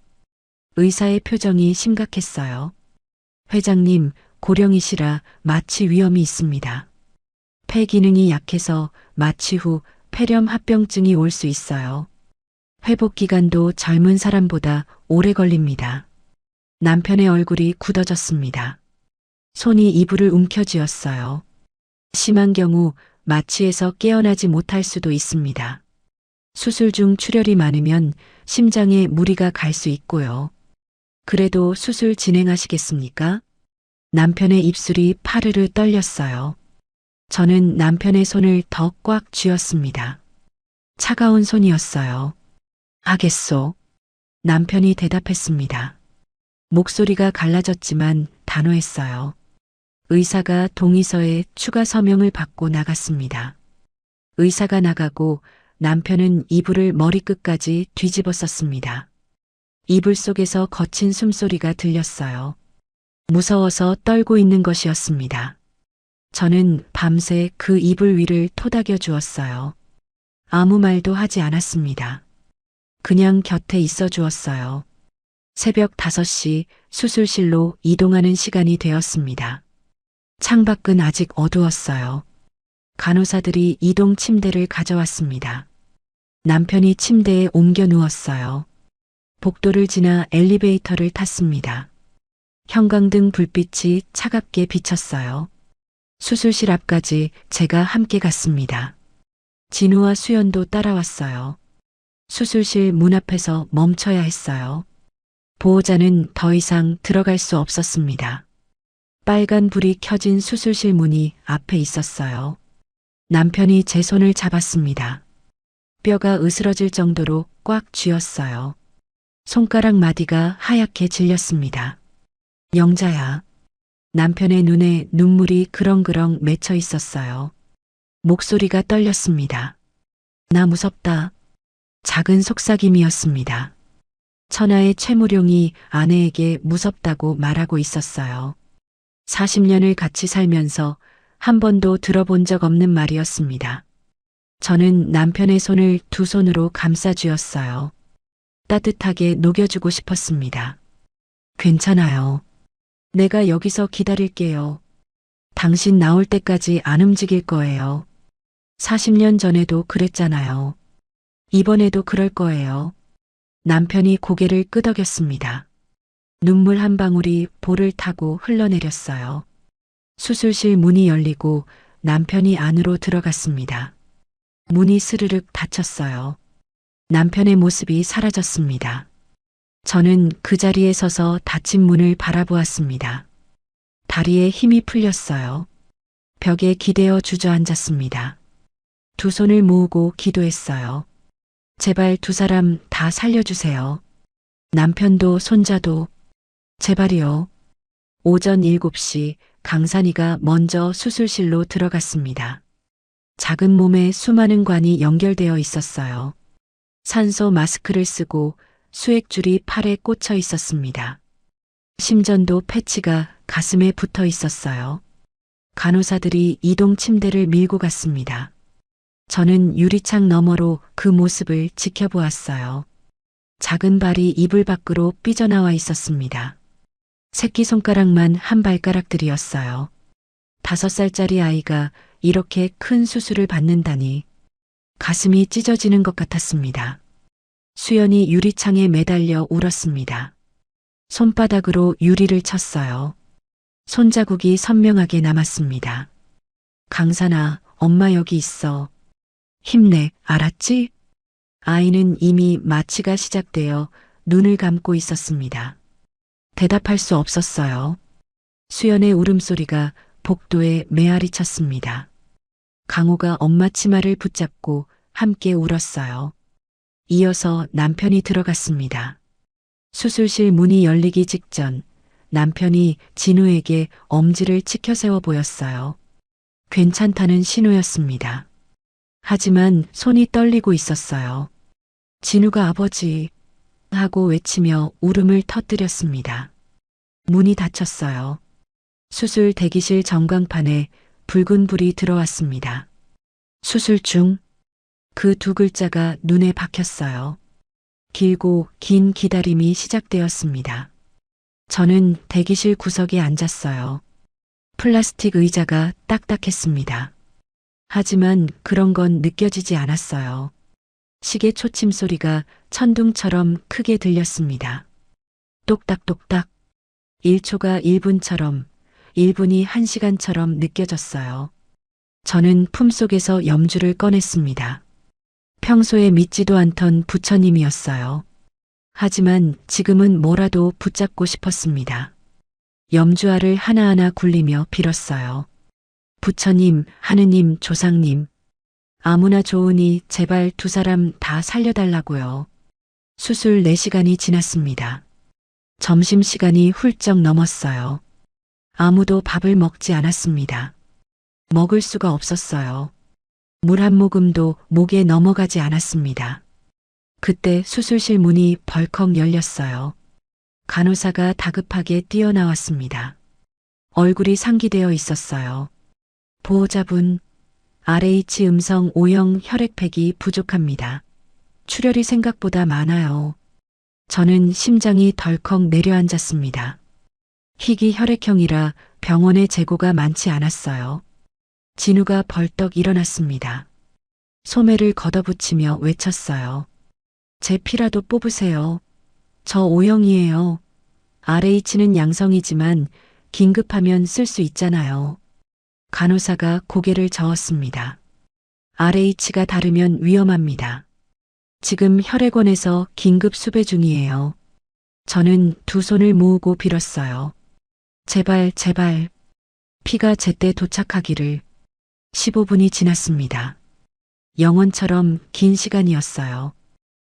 의사의 표정이 심각했어요. 회장님, 고령이시라 마취 위험이 있습니다. 폐 기능이 약해서 마취 후 폐렴 합병증이 올 수 있어요. 회복 기간도 젊은 사람보다 오래 걸립니다. 남편의 얼굴이 굳어졌습니다. 손이 이불을 움켜쥐었어요. 심한 경우 마취에서 깨어나지 못할 수도 있습니다. 수술 중 출혈이 많으면 심장에 무리가 갈 수 있고요. 그래도 수술 진행하시겠습니까? 남편의 입술이 파르르 떨렸어요. 저는 남편의 손을 더 꽉 쥐었습니다. 차가운 손이었어요. 하겠소. 남편이 대답했습니다. 목소리가 갈라졌지만 단호했어요. 의사가 동의서에 추가 서명을 받고 나갔습니다. 의사가 나가고 남편은 이불을 머리끝까지 뒤집어 썼습니다. 이불 속에서 거친 숨소리가 들렸어요. 무서워서 떨고 있는 것이었습니다. 저는 밤새 그 이불 위를 토닥여 주었어요. 아무 말도 하지 않았습니다. 그냥 곁에 있어 주었어요. 새벽 5시 수술실로 이동하는 시간이 되었습니다. 창밖은 아직 어두웠어요. 간호사들이 이동 침대를 가져왔습니다. 남편이 침대에 옮겨 누웠어요. 복도를 지나 엘리베이터를 탔습니다. 형광등 불빛이 차갑게 비쳤어요. 수술실 앞까지 제가 함께 갔습니다. 진우와 수연도 따라왔어요. 수술실 문 앞에서 멈춰야 했어요. 보호자는 더 이상 들어갈 수 없었습니다. 빨간 불이 켜진 수술실 문이 앞에 있었어요. 남편이 제 손을 잡았습니다. 뼈가 으스러질 정도로 꽉 쥐었어요. 손가락 마디가 하얗게 질렸습니다. 영자야. 남편의 눈에 눈물이 그렁그렁 맺혀 있었어요. 목소리가 떨렸습니다. 나 무섭다. 작은 속삭임이었습니다. 천하의 최무룡이 아내에게 무섭다고 말하고 있었어요. 40년을 같이 살면서 한 번도 들어본 적 없는 말이었습니다. 저는 남편의 손을 두 손으로 감싸 쥐었어요. 따뜻하게 녹여주고 싶었습니다. 괜찮아요. 내가 여기서 기다릴게요. 당신 나올 때까지 안 움직일 거예요. 40년 전에도 그랬잖아요. 이번에도 그럴 거예요. 남편이 고개를 끄덕였습니다. 눈물 한 방울이 볼을 타고 흘러내렸어요. 수술실 문이 열리고 남편이 안으로 들어갔습니다. 문이 스르륵 닫혔어요. 남편의 모습이 사라졌습니다. 저는 그 자리에 서서 닫힌 문을 바라보았습니다. 다리에 힘이 풀렸어요. 벽에 기대어 주저앉았습니다. 두 손을 모으고 기도했어요. 제발 두 사람 다 살려주세요. 남편도 손자도. 제발이요. 오전 7시 강산이가 먼저 수술실로 들어갔습니다. 작은 몸에 수많은 관이 연결되어 있었어요. 산소 마스크를 쓰고 수액줄이 팔에 꽂혀 있었습니다. 심전도 패치가 가슴에 붙어 있었어요. 간호사들이 이동 침대를 밀고 갔습니다. 저는 유리창 너머로 그 모습을 지켜보았어요. 작은 발이 이불 밖으로 삐져나와 있었습니다. 새끼손가락만 한 발가락들이었어요. 5살짜리 아이가 이렇게 큰 수술을 받는다니 가슴이 찢어지는 것 같았습니다. 수연이 유리창에 매달려 울었습니다. 손바닥으로 유리를 쳤어요. 손자국이 선명하게 남았습니다. 강산아, 엄마 여기 있어. 힘내, 알았지? 아이는 이미 마취가 시작되어 눈을 감고 있었습니다. 대답할 수 없었어요. 수연의 울음소리가 복도에 메아리 쳤습니다. 강호가 엄마 치마를 붙잡고 함께 울었어요. 이어서 남편이 들어갔습니다. 수술실 문이 열리기 직전 남편이 진우에게 엄지를 치켜 세워 보였어요. 괜찮다는 신호였습니다. 하지만 손이 떨리고 있었어요. 진우가 아버지 하고 외치며 울음을 터뜨렸습니다. 문이 닫혔어요. 수술 대기실 전광판에 붉은 불이 들어왔습니다. 수술 중 그 두 글자가 눈에 박혔어요. 길고 긴 기다림이 시작되었습니다. 저는 대기실 구석에 앉았어요. 플라스틱 의자가 딱딱했습니다. 하지만 그런 건 느껴지지 않았어요. 시계 초침 소리가 천둥처럼 크게 들렸습니다. 똑딱똑딱. 1초가 1분처럼, 1분이 1시간처럼 느껴졌어요. 저는 품속에서 염주를 꺼냈습니다. 평소에 믿지도 않던 부처님이었어요. 하지만 지금은 뭐라도 붙잡고 싶었습니다. 염주알을 하나하나 굴리며 빌었어요. 부처님, 하느님, 조상님, 아무나 좋으니 제발 두 사람 다 살려달라고요. 수술 4시간이 지났습니다. 점심시간이 훌쩍 넘었어요. 아무도 밥을 먹지 않았습니다. 먹을 수가 없었어요. 물 한 모금도 목에 넘어가지 않았습니다. 그때 수술실 문이 벌컥 열렸어요. 간호사가 다급하게 뛰어나왔습니다. 얼굴이 상기되어 있었어요. 보호자분, RH 음성 O형 혈액팩이 부족합니다. 출혈이 생각보다 많아요. 저는 심장이 덜컥 내려앉았습니다. 희귀 혈액형이라 병원에 재고가 많지 않았어요. 진우가 벌떡 일어났습니다. 소매를 걷어붙이며 외쳤어요. 제 피라도 뽑으세요. 저 O형이에요. RH는 양성이지만 긴급하면 쓸 수 있잖아요. 간호사가 고개를 저었습니다. RH가 다르면 위험합니다. 지금 혈액원에서 긴급 수배 중이에요. 저는 두 손을 모으고 빌었어요. 제발, 제발. 피가 제때 도착하기를. 15분이 지났습니다. 영원처럼 긴 시간이었어요.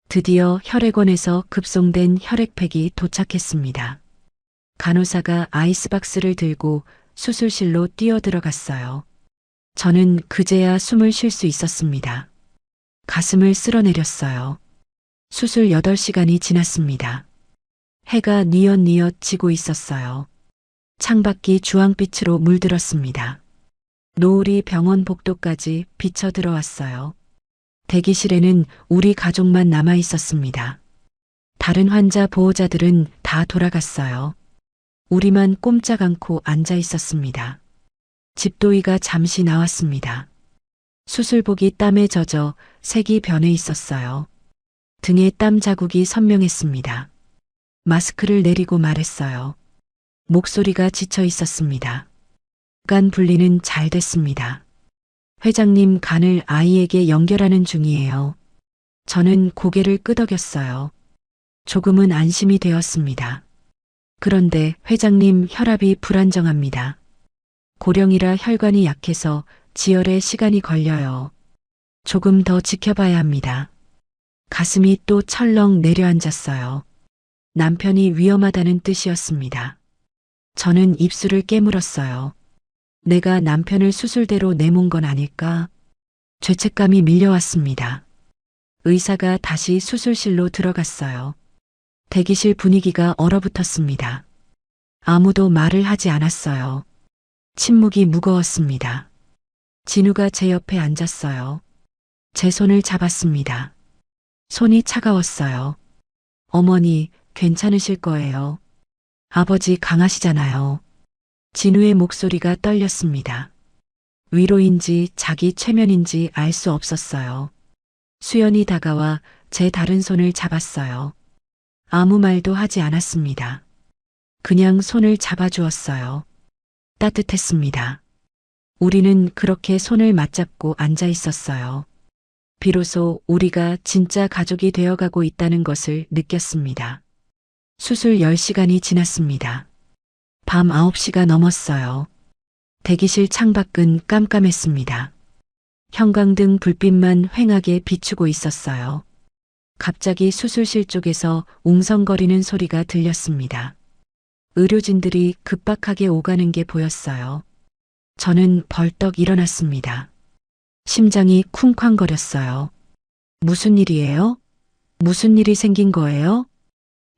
드디어 혈액원에서 급송된 혈액팩이 도착했습니다. 간호사가 아이스박스를 들고 수술실로 뛰어들어갔어요. 저는 그제야 숨을 쉴 수 있었습니다. 가슴을 쓸어내렸어요. 수술 8시간이 지났습니다. 해가 뉘엿뉘엿 지고 있었어요. 창밖이 주황빛으로 물들었습니다. 노을이 병원 복도까지 비쳐 들어왔어요. 대기실에는 우리 가족만 남아 있었습니다. 다른 환자 보호자들은 다 돌아갔어요. 우리만 꼼짝 않고 앉아 있었습니다. 집도이가 잠시 나왔습니다. 수술복이 땀에 젖어 색이 변해 있었어요. 등에 땀 자국이 선명했습니다. 마스크를 내리고 말했어요. 목소리가 지쳐 있었습니다. 간 분리는 잘 됐습니다. 회장님 간을 아이에게 연결하는 중이에요. 저는 고개를 끄덕였어요. 조금은 안심이 되었습니다. 그런데 회장님 혈압이 불안정합니다. 고령이라 혈관이 약해서 지혈에 시간이 걸려요. 조금 더 지켜봐야 합니다. 가슴이 또 철렁 내려앉았어요. 남편이 위험하다는 뜻이었습니다. 저는 입술을 깨물었어요. 내가 남편을 수술대로 내몬 건 아닐까? 죄책감이 밀려왔습니다. 의사가 다시 수술실로 들어갔어요. 대기실 분위기가 얼어붙었습니다. 아무도 말을 하지 않았어요. 침묵이 무거웠습니다. 진우가 제 옆에 앉았어요. 제 손을 잡았습니다. 손이 차가웠어요. 어머니, 괜찮으실 거예요. 아버지 강하시잖아요. 진우의 목소리가 떨렸습니다. 위로인지 자기 최면인지 알 수 없었어요. 수연이 다가와 제 다른 손을 잡았어요. 아무 말도 하지 않았습니다. 그냥 손을 잡아주었어요. 따뜻했습니다. 우리는 그렇게 손을 맞잡고 앉아 있었어요. 비로소 우리가 진짜 가족이 되어가고 있다는 것을 느꼈습니다. 수술 10시간이 지났습니다. 밤 9시가 넘었어요. 대기실 창밖은 깜깜했습니다. 형광등 불빛만 휑하게 비추고 있었어요. 갑자기 수술실 쪽에서 웅성거리는 소리가 들렸습니다. 의료진들이 급박하게 오가는 게 보였어요. 저는 벌떡 일어났습니다. 심장이 쿵쾅거렸어요. 무슨 일이에요? 무슨 일이 생긴 거예요?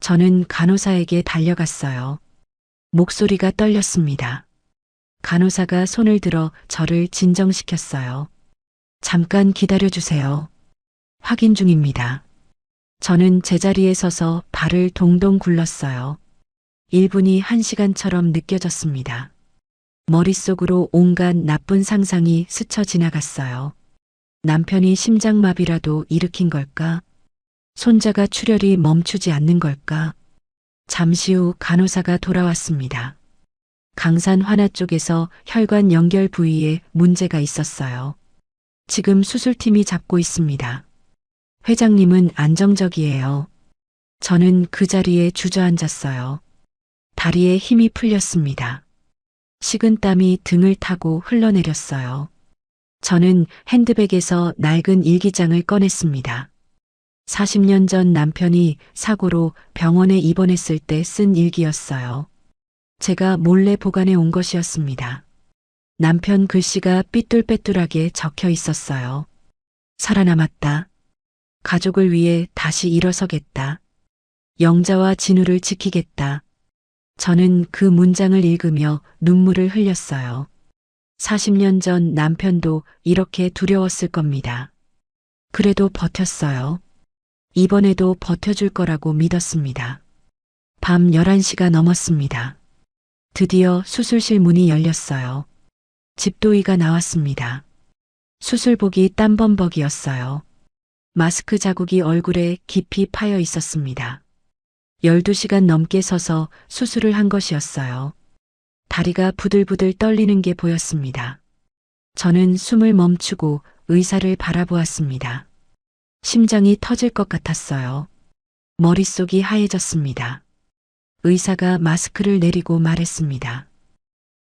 저는 간호사에게 달려갔어요. 목소리가 떨렸습니다. 간호사가 손을 들어 저를 진정시켰어요. 잠깐 기다려주세요. 확인 중입니다. 저는 제자리에 서서 발을 동동 굴렀어요. 1분이 1시간처럼 느껴졌습니다. 머릿속으로 온갖 나쁜 상상이 스쳐 지나갔어요. 남편이 심장마비라도 일으킨 걸까? 손자가 출혈이 멈추지 않는 걸까? 잠시 후 간호사가 돌아왔습니다. 강산 환아 쪽에서 혈관 연결 부위에 문제가 있었어요. 지금 수술팀이 잡고 있습니다. 회장님은 안정적이에요. 저는 그 자리에 주저앉았어요. 다리에 힘이 풀렸습니다. 식은땀이 등을 타고 흘러내렸어요. 저는 핸드백에서 낡은 일기장을 꺼냈습니다. 40년 전 남편이 사고로 병원에 입원했을 때 쓴 일기였어요. 제가 몰래 보관해 온 것이었습니다. 남편 글씨가 삐뚤빼뚤하게 적혀 있었어요. 살아남았다. 가족을 위해 다시 일어서겠다. 영자와 진우를 지키겠다. 저는 그 문장을 읽으며 눈물을 흘렸어요. 40년 전 남편도 이렇게 두려웠을 겁니다. 그래도 버텼어요. 이번에도 버텨줄 거라고 믿었습니다. 밤 11시가 넘었습니다. 드디어 수술실 문이 열렸어요. 집도의가 나왔습니다. 수술복이 땀범벅이었어요. 마스크 자국이 얼굴에 깊이 파여 있었습니다. 12시간 넘게 서서 수술을 한 것이었어요. 다리가 부들부들 떨리는 게 보였습니다. 저는 숨을 멈추고 의사를 바라보았습니다. 심장이 터질 것 같았어요. 머릿속이 하얘졌습니다. 의사가 마스크를 내리고 말했습니다.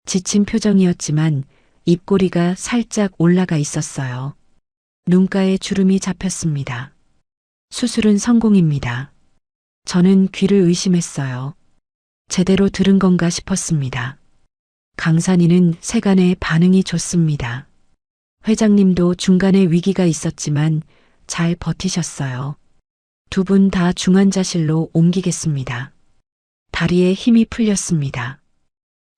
지친 표정이었지만 입꼬리가 살짝 올라가 있었어요. 눈가에 주름이 잡혔습니다. 수술은 성공입니다. 저는 귀를 의심했어요. 제대로 들은 건가 싶었습니다. 강산이는 세간에 반응이 좋습니다. 회장님도 중간에 위기가 있었지만 잘 버티셨어요. 두 분 다 중환자실로 옮기겠습니다. 다리에 힘이 풀렸습니다.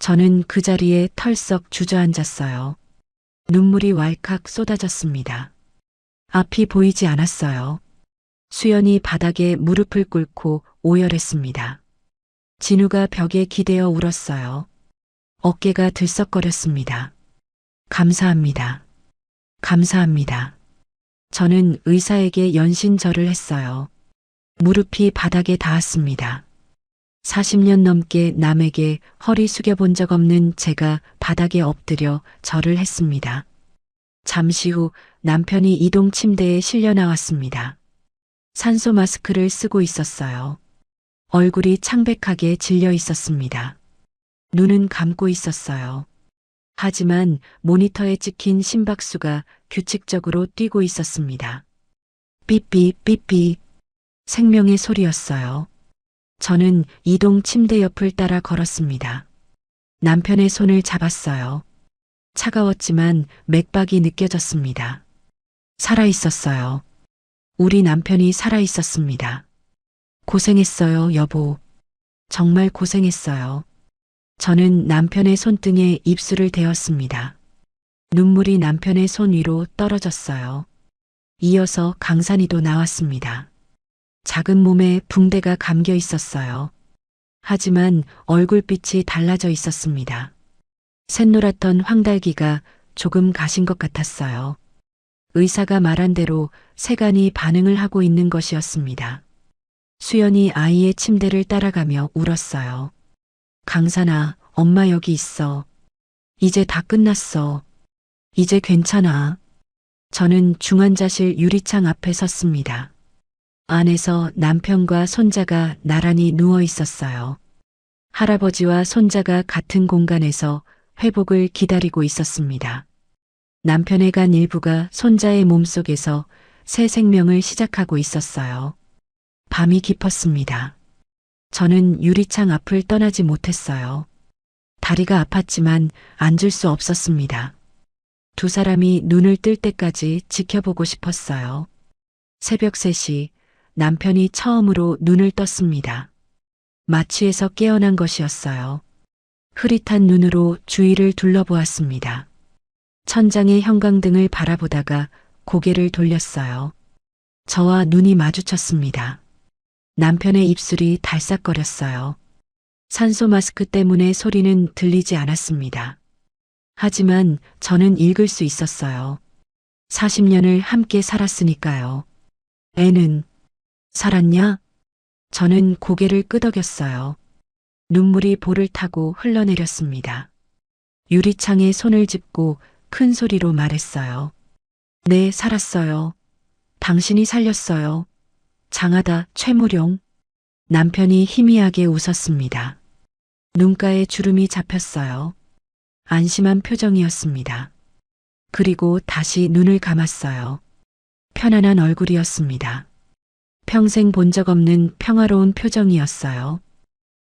저는 그 자리에 털썩 주저앉았어요. 눈물이 왈칵 쏟아졌습니다. 앞이 보이지 않았어요. 수연이 바닥에 무릎을 꿇고 오열했습니다. 진우가 벽에 기대어 울었어요. 어깨가 들썩거렸습니다. 감사합니다. 감사합니다. 저는 의사에게 연신절을 했어요. 무릎이 바닥에 닿았습니다. 40년 넘게 남에게 허리 숙여본 적 없는 제가 바닥에 엎드려 절을 했습니다. 잠시 후 남편이 이동 침대에 실려 나왔습니다. 산소 마스크를 쓰고 있었어요. 얼굴이 창백하게 질려 있었습니다. 눈은 감고 있었어요. 하지만 모니터에 찍힌 심박수가 규칙적으로 뛰고 있었습니다. 삐삐 삐삐 생명의 소리였어요. 저는 이동 침대 옆을 따라 걸었습니다. 남편의 손을 잡았어요. 차가웠지만 맥박이 느껴졌습니다. 살아있었어요. 우리 남편이 살아있었습니다. 고생했어요, 여보. 정말 고생했어요. 저는 남편의 손등에 입술을 대었습니다. 눈물이 남편의 손 위로 떨어졌어요. 이어서 강산이도 나왔습니다. 작은 몸에 붕대가 감겨 있었어요. 하지만 얼굴빛이 달라져 있었습니다. 샛노랗던 황달기가 조금 가신 것 같았어요. 의사가 말한 대로 세간이 반응을 하고 있는 것이었습니다. 수연이 아이의 침대를 따라가며 울었어요. 강산아, 엄마 여기 있어. 이제 다 끝났어. 이제 괜찮아. 저는 중환자실 유리창 앞에 섰습니다. 안에서 남편과 손자가 나란히 누워 있었어요. 할아버지와 손자가 같은 공간에서 회복을 기다리고 있었습니다. 남편의 간 일부가 손자의 몸속에서 새 생명을 시작하고 있었어요. 밤이 깊었습니다. 저는 유리창 앞을 떠나지 못했어요. 다리가 아팠지만 앉을 수 없었습니다. 두 사람이 눈을 뜰 때까지 지켜보고 싶었어요. 새벽 3시 남편이 처음으로 눈을 떴습니다. 마취에서 깨어난 것이었어요. 흐릿한 눈으로 주위를 둘러보았습니다. 천장의 형광등을 바라보다가 고개를 돌렸어요. 저와 눈이 마주쳤습니다. 남편의 입술이 달싹거렸어요. 산소 마스크 때문에 소리는 들리지 않았습니다. 하지만 저는 읽을 수 있었어요. 40년을 함께 살았으니까요. 애는 살았냐? 저는 고개를 끄덕였어요. 눈물이 볼을 타고 흘러내렸습니다. 유리창에 손을 짚고 큰 소리로 말했어요. 네, 살았어요. 당신이 살렸어요. 장하다, 최무룡. 남편이 희미하게 웃었습니다. 눈가에 주름이 잡혔어요. 안심한 표정이었습니다. 그리고 다시 눈을 감았어요. 편안한 얼굴이었습니다. 평생 본 적 없는 평화로운 표정이었어요.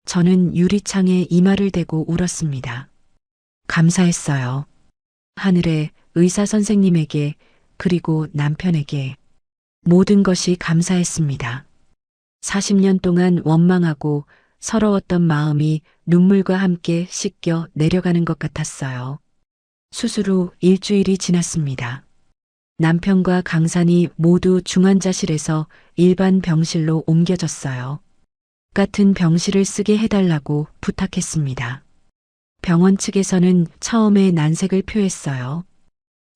저는 유리창에 이마를 대고 울었습니다. 감사했어요. 하늘에, 의사 선생님에게, 그리고 남편에게 모든 것이 감사했습니다. 40년 동안 원망하고 서러웠던 마음이 눈물과 함께 씻겨 내려가는 것 같았어요. 수술 후 일주일이 지났습니다. 남편과 강산이 모두 중환자실에서 일반 병실로 옮겨졌어요. 같은 병실을 쓰게 해달라고 부탁했습니다. 병원 측에서는 처음에 난색을 표했어요.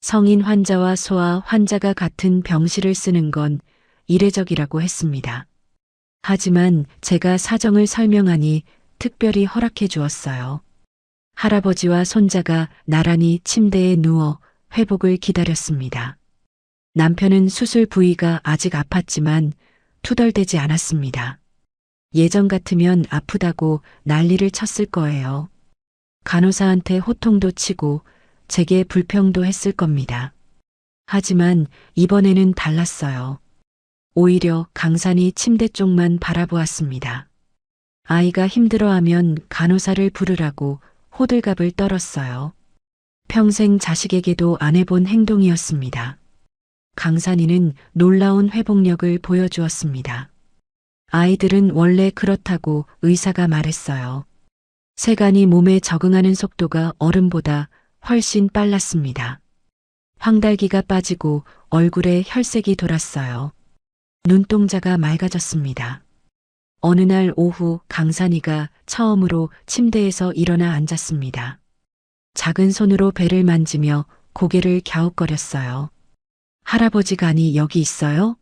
성인 환자와 소아 환자가 같은 병실을 쓰는 건 이례적이라고 했습니다. 하지만 제가 사정을 설명하니 특별히 허락해 주었어요. 할아버지와 손자가 나란히 침대에 누워 회복을 기다렸습니다. 남편은 수술 부위가 아직 아팠지만 투덜대지 않았습니다. 예전 같으면 아프다고 난리를 쳤을 거예요. 간호사한테 호통도 치고 제게 불평도 했을 겁니다. 하지만 이번에는 달랐어요. 오히려 강산이 침대 쪽만 바라보았습니다. 아이가 힘들어하면 간호사를 부르라고 호들갑을 떨었어요. 평생 자식에게도 안 해본 행동이었습니다. 강산이는 놀라운 회복력을 보여주었습니다. 아이들은 원래 그렇다고 의사가 말했어요. 세간이 몸에 적응하는 속도가 어른보다 훨씬 빨랐습니다. 황달기가 빠지고 얼굴에 혈색이 돌았어요. 눈동자가 맑아졌습니다. 어느 날 오후 강산이가 처음으로 침대에서 일어나 앉았습니다. 작은 손으로 배를 만지며 고개를 갸웃거렸어요. 할아버지 간이 여기 있어요?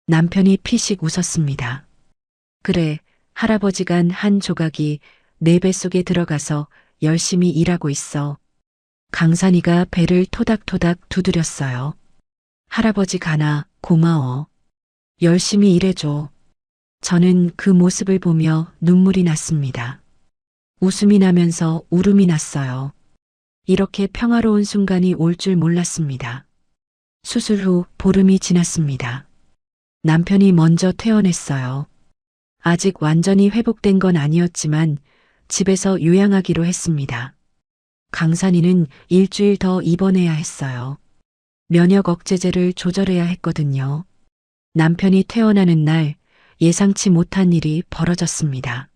남편이 피식 웃었습니다. 그래, 할아버지 간 한 조각이 내 뱃속에 들어가서 열심히 일하고 있어. 강산이가 배를 토닥토닥 두드렸어요. 할아버지 가나, 고마워. 열심히 일해줘. 저는 그 모습을 보며 눈물이 났습니다. 웃음이 나면서 울음이 났어요. 이렇게 평화로운 순간이 올 줄 몰랐습니다. 수술 후 보름이 지났습니다. 남편이 먼저 퇴원했어요. 아직 완전히 회복된 건 아니었지만 집에서 요양하기로 했습니다. 강산이는 일주일 더 입원해야 했어요. 면역 억제제를 조절해야 했거든요. 남편이 퇴원하는 날 예상치 못한 일이 벌어졌습니다.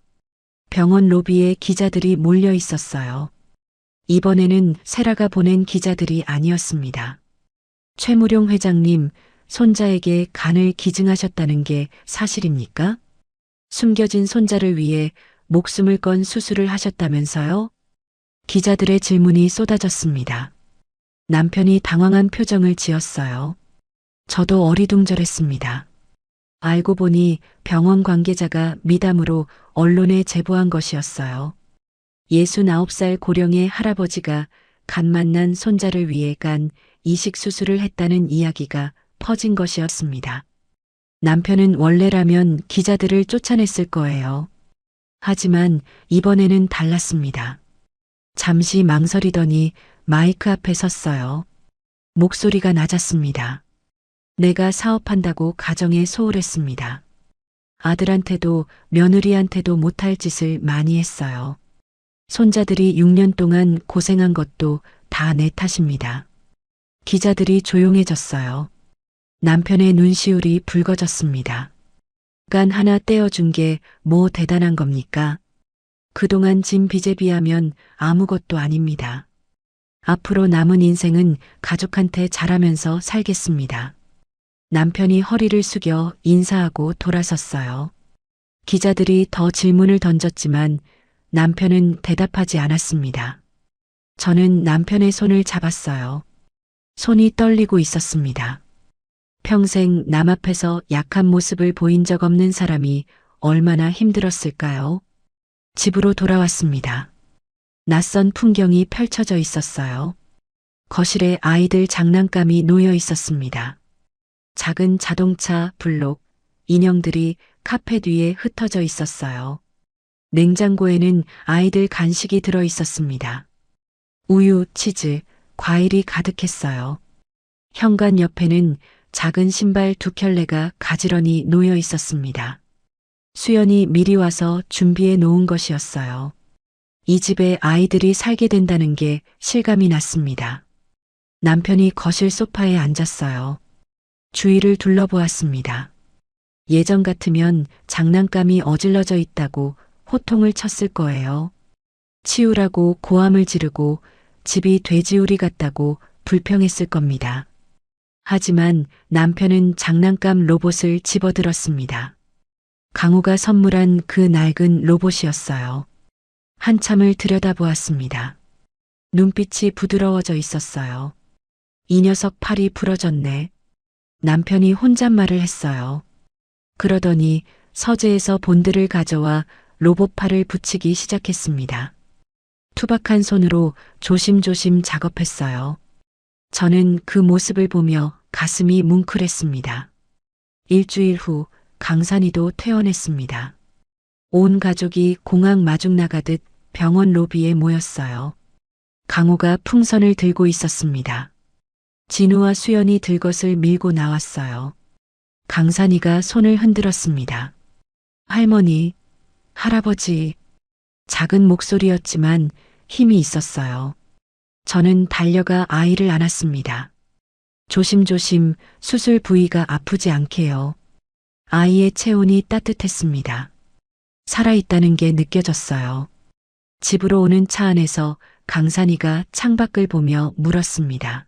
병원 로비에 기자들이 몰려 있었어요. 이번에는 세라가 보낸 기자들이 아니었습니다. 최무룡 회장님, 손자에게 간을 기증하셨다는 게 사실입니까? 숨겨진 손자를 위해 목숨을 건 수술을 하셨다면서요? 기자들의 질문이 쏟아졌습니다. 남편이 당황한 표정을 지었어요. 저도 어리둥절했습니다. 알고 보니 병원 관계자가 미담으로 언론에 제보한 것이었어요. 69살 고령의 할아버지가 간 만난 손자를 위해 간 이식 수술을 했다는 이야기가 퍼진 것이었습니다. 남편은 원래라면 기자들을 쫓아냈을 거예요. 하지만 이번에는 달랐습니다. 잠시 망설이더니 마이크 앞에 섰어요. 목소리가 낮았습니다. 내가 사업한다고 가정에 소홀했습니다. 아들한테도 며느리한테도 못할 짓을 많이 했어요. 손자들이 6년 동안 고생한 것도 다 내 탓입니다. 기자들이 조용해졌어요. 남편의 눈시울이 붉어졌습니다. 간 하나 떼어준 게 뭐 대단한 겁니까? 그동안 진 빚에 비하면 아무것도 아닙니다. 앞으로 남은 인생은 가족한테 잘하면서 살겠습니다. 남편이 허리를 숙여 인사하고 돌아섰어요. 기자들이 더 질문을 던졌지만 남편은 대답하지 않았습니다. 저는 남편의 손을 잡았어요. 손이 떨리고 있었습니다. 평생 남 앞에서 약한 모습을 보인 적 없는 사람이 얼마나 힘들었을까요? 집으로 돌아왔습니다. 낯선 풍경이 펼쳐져 있었어요. 거실에 아이들 장난감이 놓여 있었습니다. 작은 자동차, 블록, 인형들이 카펫 위에 흩어져 있었어요. 냉장고에는 아이들 간식이 들어 있었습니다. 우유, 치즈, 과일이 가득했어요. 현관 옆에는 작은 신발 2켤레가 가지런히 놓여 있었습니다. 수연이 미리 와서 준비해 놓은 것이었어요. 이 집에 아이들이 살게 된다는 게 실감이 났습니다. 남편이 거실 소파에 앉았어요. 주위를 둘러보았습니다. 예전 같으면 장난감이 어질러져 있다고 호통을 쳤을 거예요. 치우라고 고함을 지르고 집이 돼지우리 같다고 불평했을 겁니다. 하지만 남편은 장난감 로봇을 집어들었습니다. 강호가 선물한 그 낡은 로봇이었어요. 한참을 들여다보았습니다. 눈빛이 부드러워져 있었어요. 이 녀석 팔이 부러졌네. 남편이 혼잣말을 했어요. 그러더니 서재에서 본드를 가져와 로봇 팔을 붙이기 시작했습니다. 투박한 손으로 조심조심 작업했어요. 저는 그 모습을 보며 가슴이 뭉클했습니다. 일주일 후 강산이도 퇴원했습니다. 온 가족이 공항 마중 나가듯 병원 로비에 모였어요. 강호가 풍선을 들고 있었습니다. 진우와 수연이 들것을 밀고 나왔어요. 강산이가 손을 흔들었습니다. 할머니, 할아버지. 작은 목소리였지만 힘이 있었어요. 저는 달려가 아이를 안았습니다. 조심조심 수술 부위가 아프지 않게요. 아이의 체온이 따뜻했습니다. 살아있다는 게 느껴졌어요. 집으로 오는 차 안에서 강산이가 창밖을 보며 물었습니다.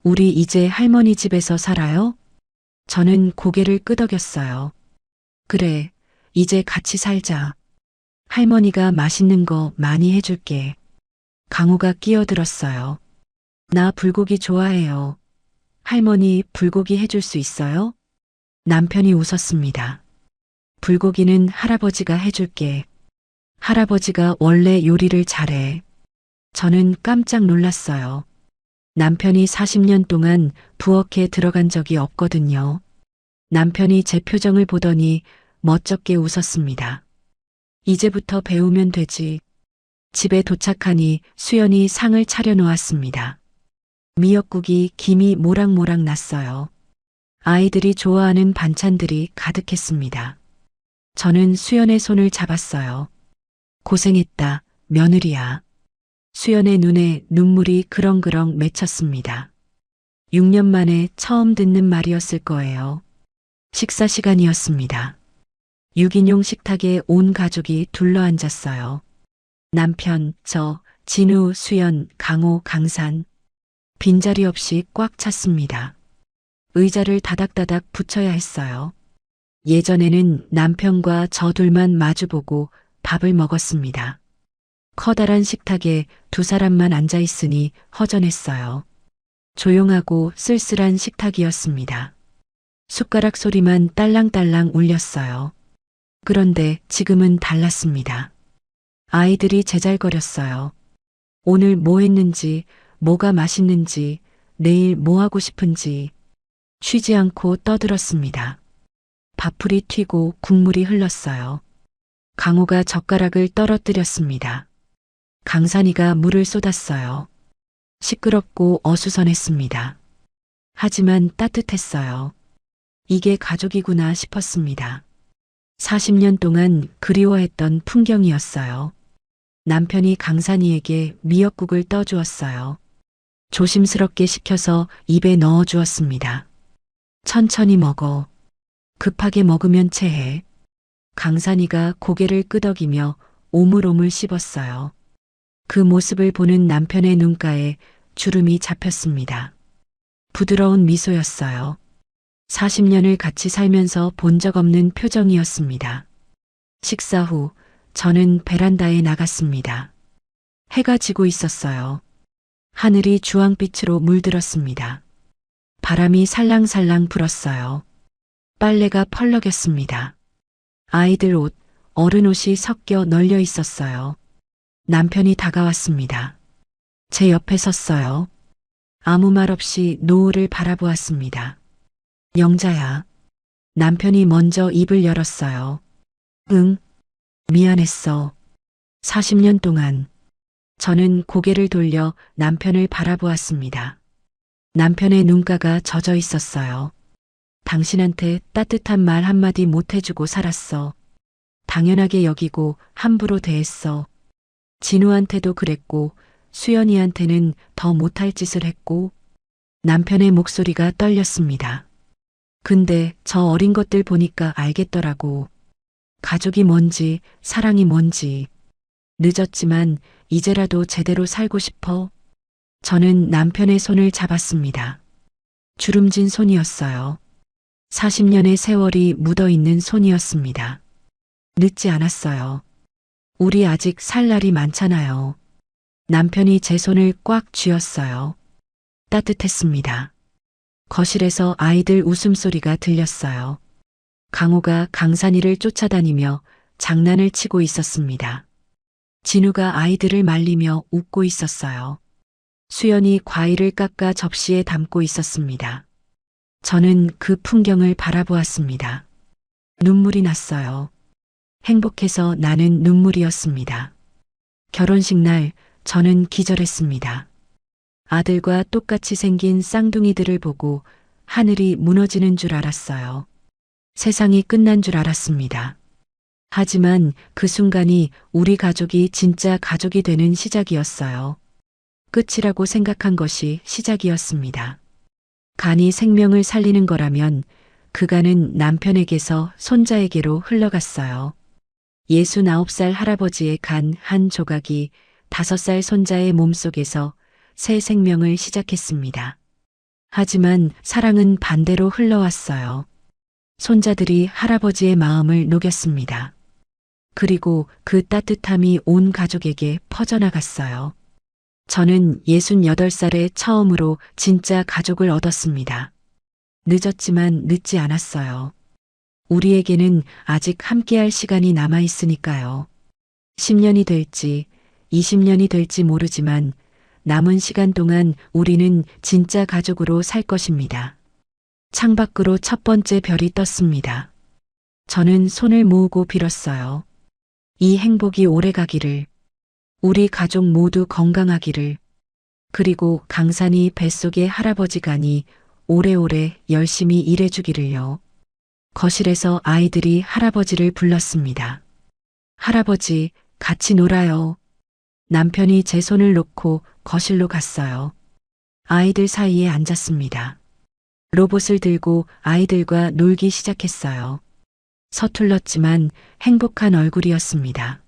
우리 이제 할머니 집에서 살아요? 저는 고개를 끄덕였어요. 그래, 이제 같이 살자. 할머니가 맛있는 거 많이 해줄게. 강호가 끼어들었어요. 나 불고기 좋아해요. 할머니 불고기 해줄 수 있어요? 남편이 웃었습니다. 불고기는 할아버지가 해줄게. 할아버지가 원래 요리를 잘해. 저는 깜짝 놀랐어요. 남편이 40년 동안 부엌에 들어간 적이 없거든요. 남편이 제 표정을 보더니 멋쩍게 웃었습니다. 이제부터 배우면 되지. 집에 도착하니 수연이 상을 차려놓았습니다. 미역국이 김이 모락모락 났어요. 아이들이 좋아하는 반찬들이 가득했습니다. 저는 수연의 손을 잡았어요. 고생했다, 며느리야. 수연의 눈에 눈물이 그렁그렁 맺혔습니다. 6년 만에 처음 듣는 말이었을 거예요. 식사 시간이었습니다. 6인용 식탁에 온 가족이 둘러앉았어요. 남편, 저, 진우, 수연, 강호, 강산. 빈자리 없이 꽉 찼습니다. 의자를 다닥다닥 붙여야 했어요. 예전에는 남편과 저 둘만 마주보고 밥을 먹었습니다. 커다란 식탁에 두 사람만 앉아 있으니 허전했어요. 조용하고 쓸쓸한 식탁이었습니다. 숟가락 소리만 딸랑딸랑 울렸어요. 그런데 지금은 달랐습니다. 아이들이 제잘거렸어요. 오늘 뭐 했는지, 뭐가 맛있는지, 내일 뭐 하고 싶은지 쉬지 않고 떠들었습니다. 밥풀이 튀고 국물이 흘렀어요. 강호가 젓가락을 떨어뜨렸습니다. 강산이가 물을 쏟았어요. 시끄럽고 어수선했습니다. 하지만 따뜻했어요. 이게 가족이구나 싶었습니다. 40년 동안 그리워했던 풍경이었어요. 남편이 강산이에게 미역국을 떠주었어요. 조심스럽게 식혀서 입에 넣어 주었습니다. 천천히 먹어. 급하게 먹으면 체해. 강산이가 고개를 끄덕이며 오물오물 씹었어요. 그 모습을 보는 남편의 눈가에 주름이 잡혔습니다. 부드러운 미소였어요. 40년을 같이 살면서 본 적 없는 표정이었습니다. 식사 후 저는 베란다에 나갔습니다. 해가 지고 있었어요. 하늘이 주황빛으로 물들었습니다. 바람이 살랑살랑 불었어요. 빨래가 펄럭였습니다. 아이들 옷, 어른 옷이 섞여 널려 있었어요. 남편이 다가왔습니다. 제 옆에 섰어요. 아무 말 없이 노을을 바라보았습니다. 영자야. 남편이 먼저 입을 열었어요. 응, 미안했어. 40년 동안. 저는 고개를 돌려 남편을 바라보았습니다. 남편의 눈가가 젖어 있었어요. 당신한테 따뜻한 말 한마디 못 해주고 살았어. 당연하게 여기고 함부로 대했어. 진우한테도 그랬고 수연이한테는 더 못할 짓을 했고. 남편의 목소리가 떨렸습니다. 근데 저 어린 것들 보니까 알겠더라고. 가족이 뭔지, 사랑이 뭔지. 늦었지만 이제라도 제대로 살고 싶어. 저는 남편의 손을 잡았습니다. 주름진 손이었어요. 40년의 세월이 묻어있는 손이었습니다. 늦지 않았어요. 우리 아직 살 날이 많잖아요. 남편이 제 손을 꽉 쥐었어요. 따뜻했습니다. 거실에서 아이들 웃음소리가 들렸어요. 강호가 강산이를 쫓아다니며 장난을 치고 있었습니다. 진우가 아이들을 말리며 웃고 있었어요. 수연이 과일을 깎아 접시에 담고 있었습니다. 저는 그 풍경을 바라보았습니다. 눈물이 났어요. 행복해서 나는 눈물이었습니다. 결혼식 날 저는 기절했습니다. 아들과 똑같이 생긴 쌍둥이들을 보고 하늘이 무너지는 줄 알았어요. 세상이 끝난 줄 알았습니다. 하지만 그 순간이 우리 가족이 진짜 가족이 되는 시작이었어요. 끝이라고 생각한 것이 시작이었습니다. 간이 생명을 살리는 거라면 그 간은 남편에게서 손자에게로 흘러갔어요. 69살 할아버지의 간 한 조각이 5살 손자의 몸속에서 새 생명을 시작했습니다. 하지만 사랑은 반대로 흘러왔어요. 손자들이 할아버지의 마음을 녹였습니다. 그리고 그 따뜻함이 온 가족에게 퍼져나갔어요. 저는 68살에 처음으로 진짜 가족을 얻었습니다. 늦었지만 늦지 않았어요. 우리에게는 아직 함께할 시간이 남아 있으니까요. 10년이 될지 20년이 될지 모르지만 남은 시간 동안 우리는 진짜 가족으로 살 것입니다. 창밖으로 첫 번째 별이 떴습니다. 저는 손을 모으고 빌었어요. 이 행복이 오래가기를, 우리 가족 모두 건강하기를, 그리고 강산이 뱃속의 할아버지 간이 오래오래 열심히 일해주기를요. 거실에서 아이들이 할아버지를 불렀습니다. 할아버지, 같이 놀아요. 남편이 제 손을 놓고 거실로 갔어요. 아이들 사이에 앉았습니다. 로봇을 들고 아이들과 놀기 시작했어요. 서툴렀지만 행복한 얼굴이었습니다.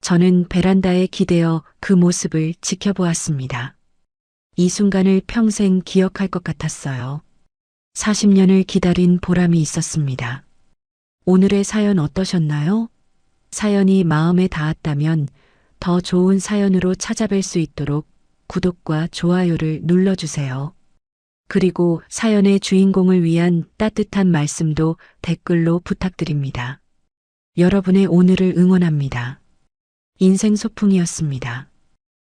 저는 베란다에 기대어 그 모습을 지켜보았습니다. 이 순간을 평생 기억할 것 같았어요. 40년을 기다린 보람이 있었습니다. 오늘의 사연 어떠셨나요? 사연이 마음에 닿았다면 더 좋은 사연으로 찾아뵐 수 있도록 구독과 좋아요를 눌러주세요. 그리고 사연의 주인공을 위한 따뜻한 말씀도 댓글로 부탁드립니다. 여러분의 오늘을 응원합니다. 인생 소풍이었습니다.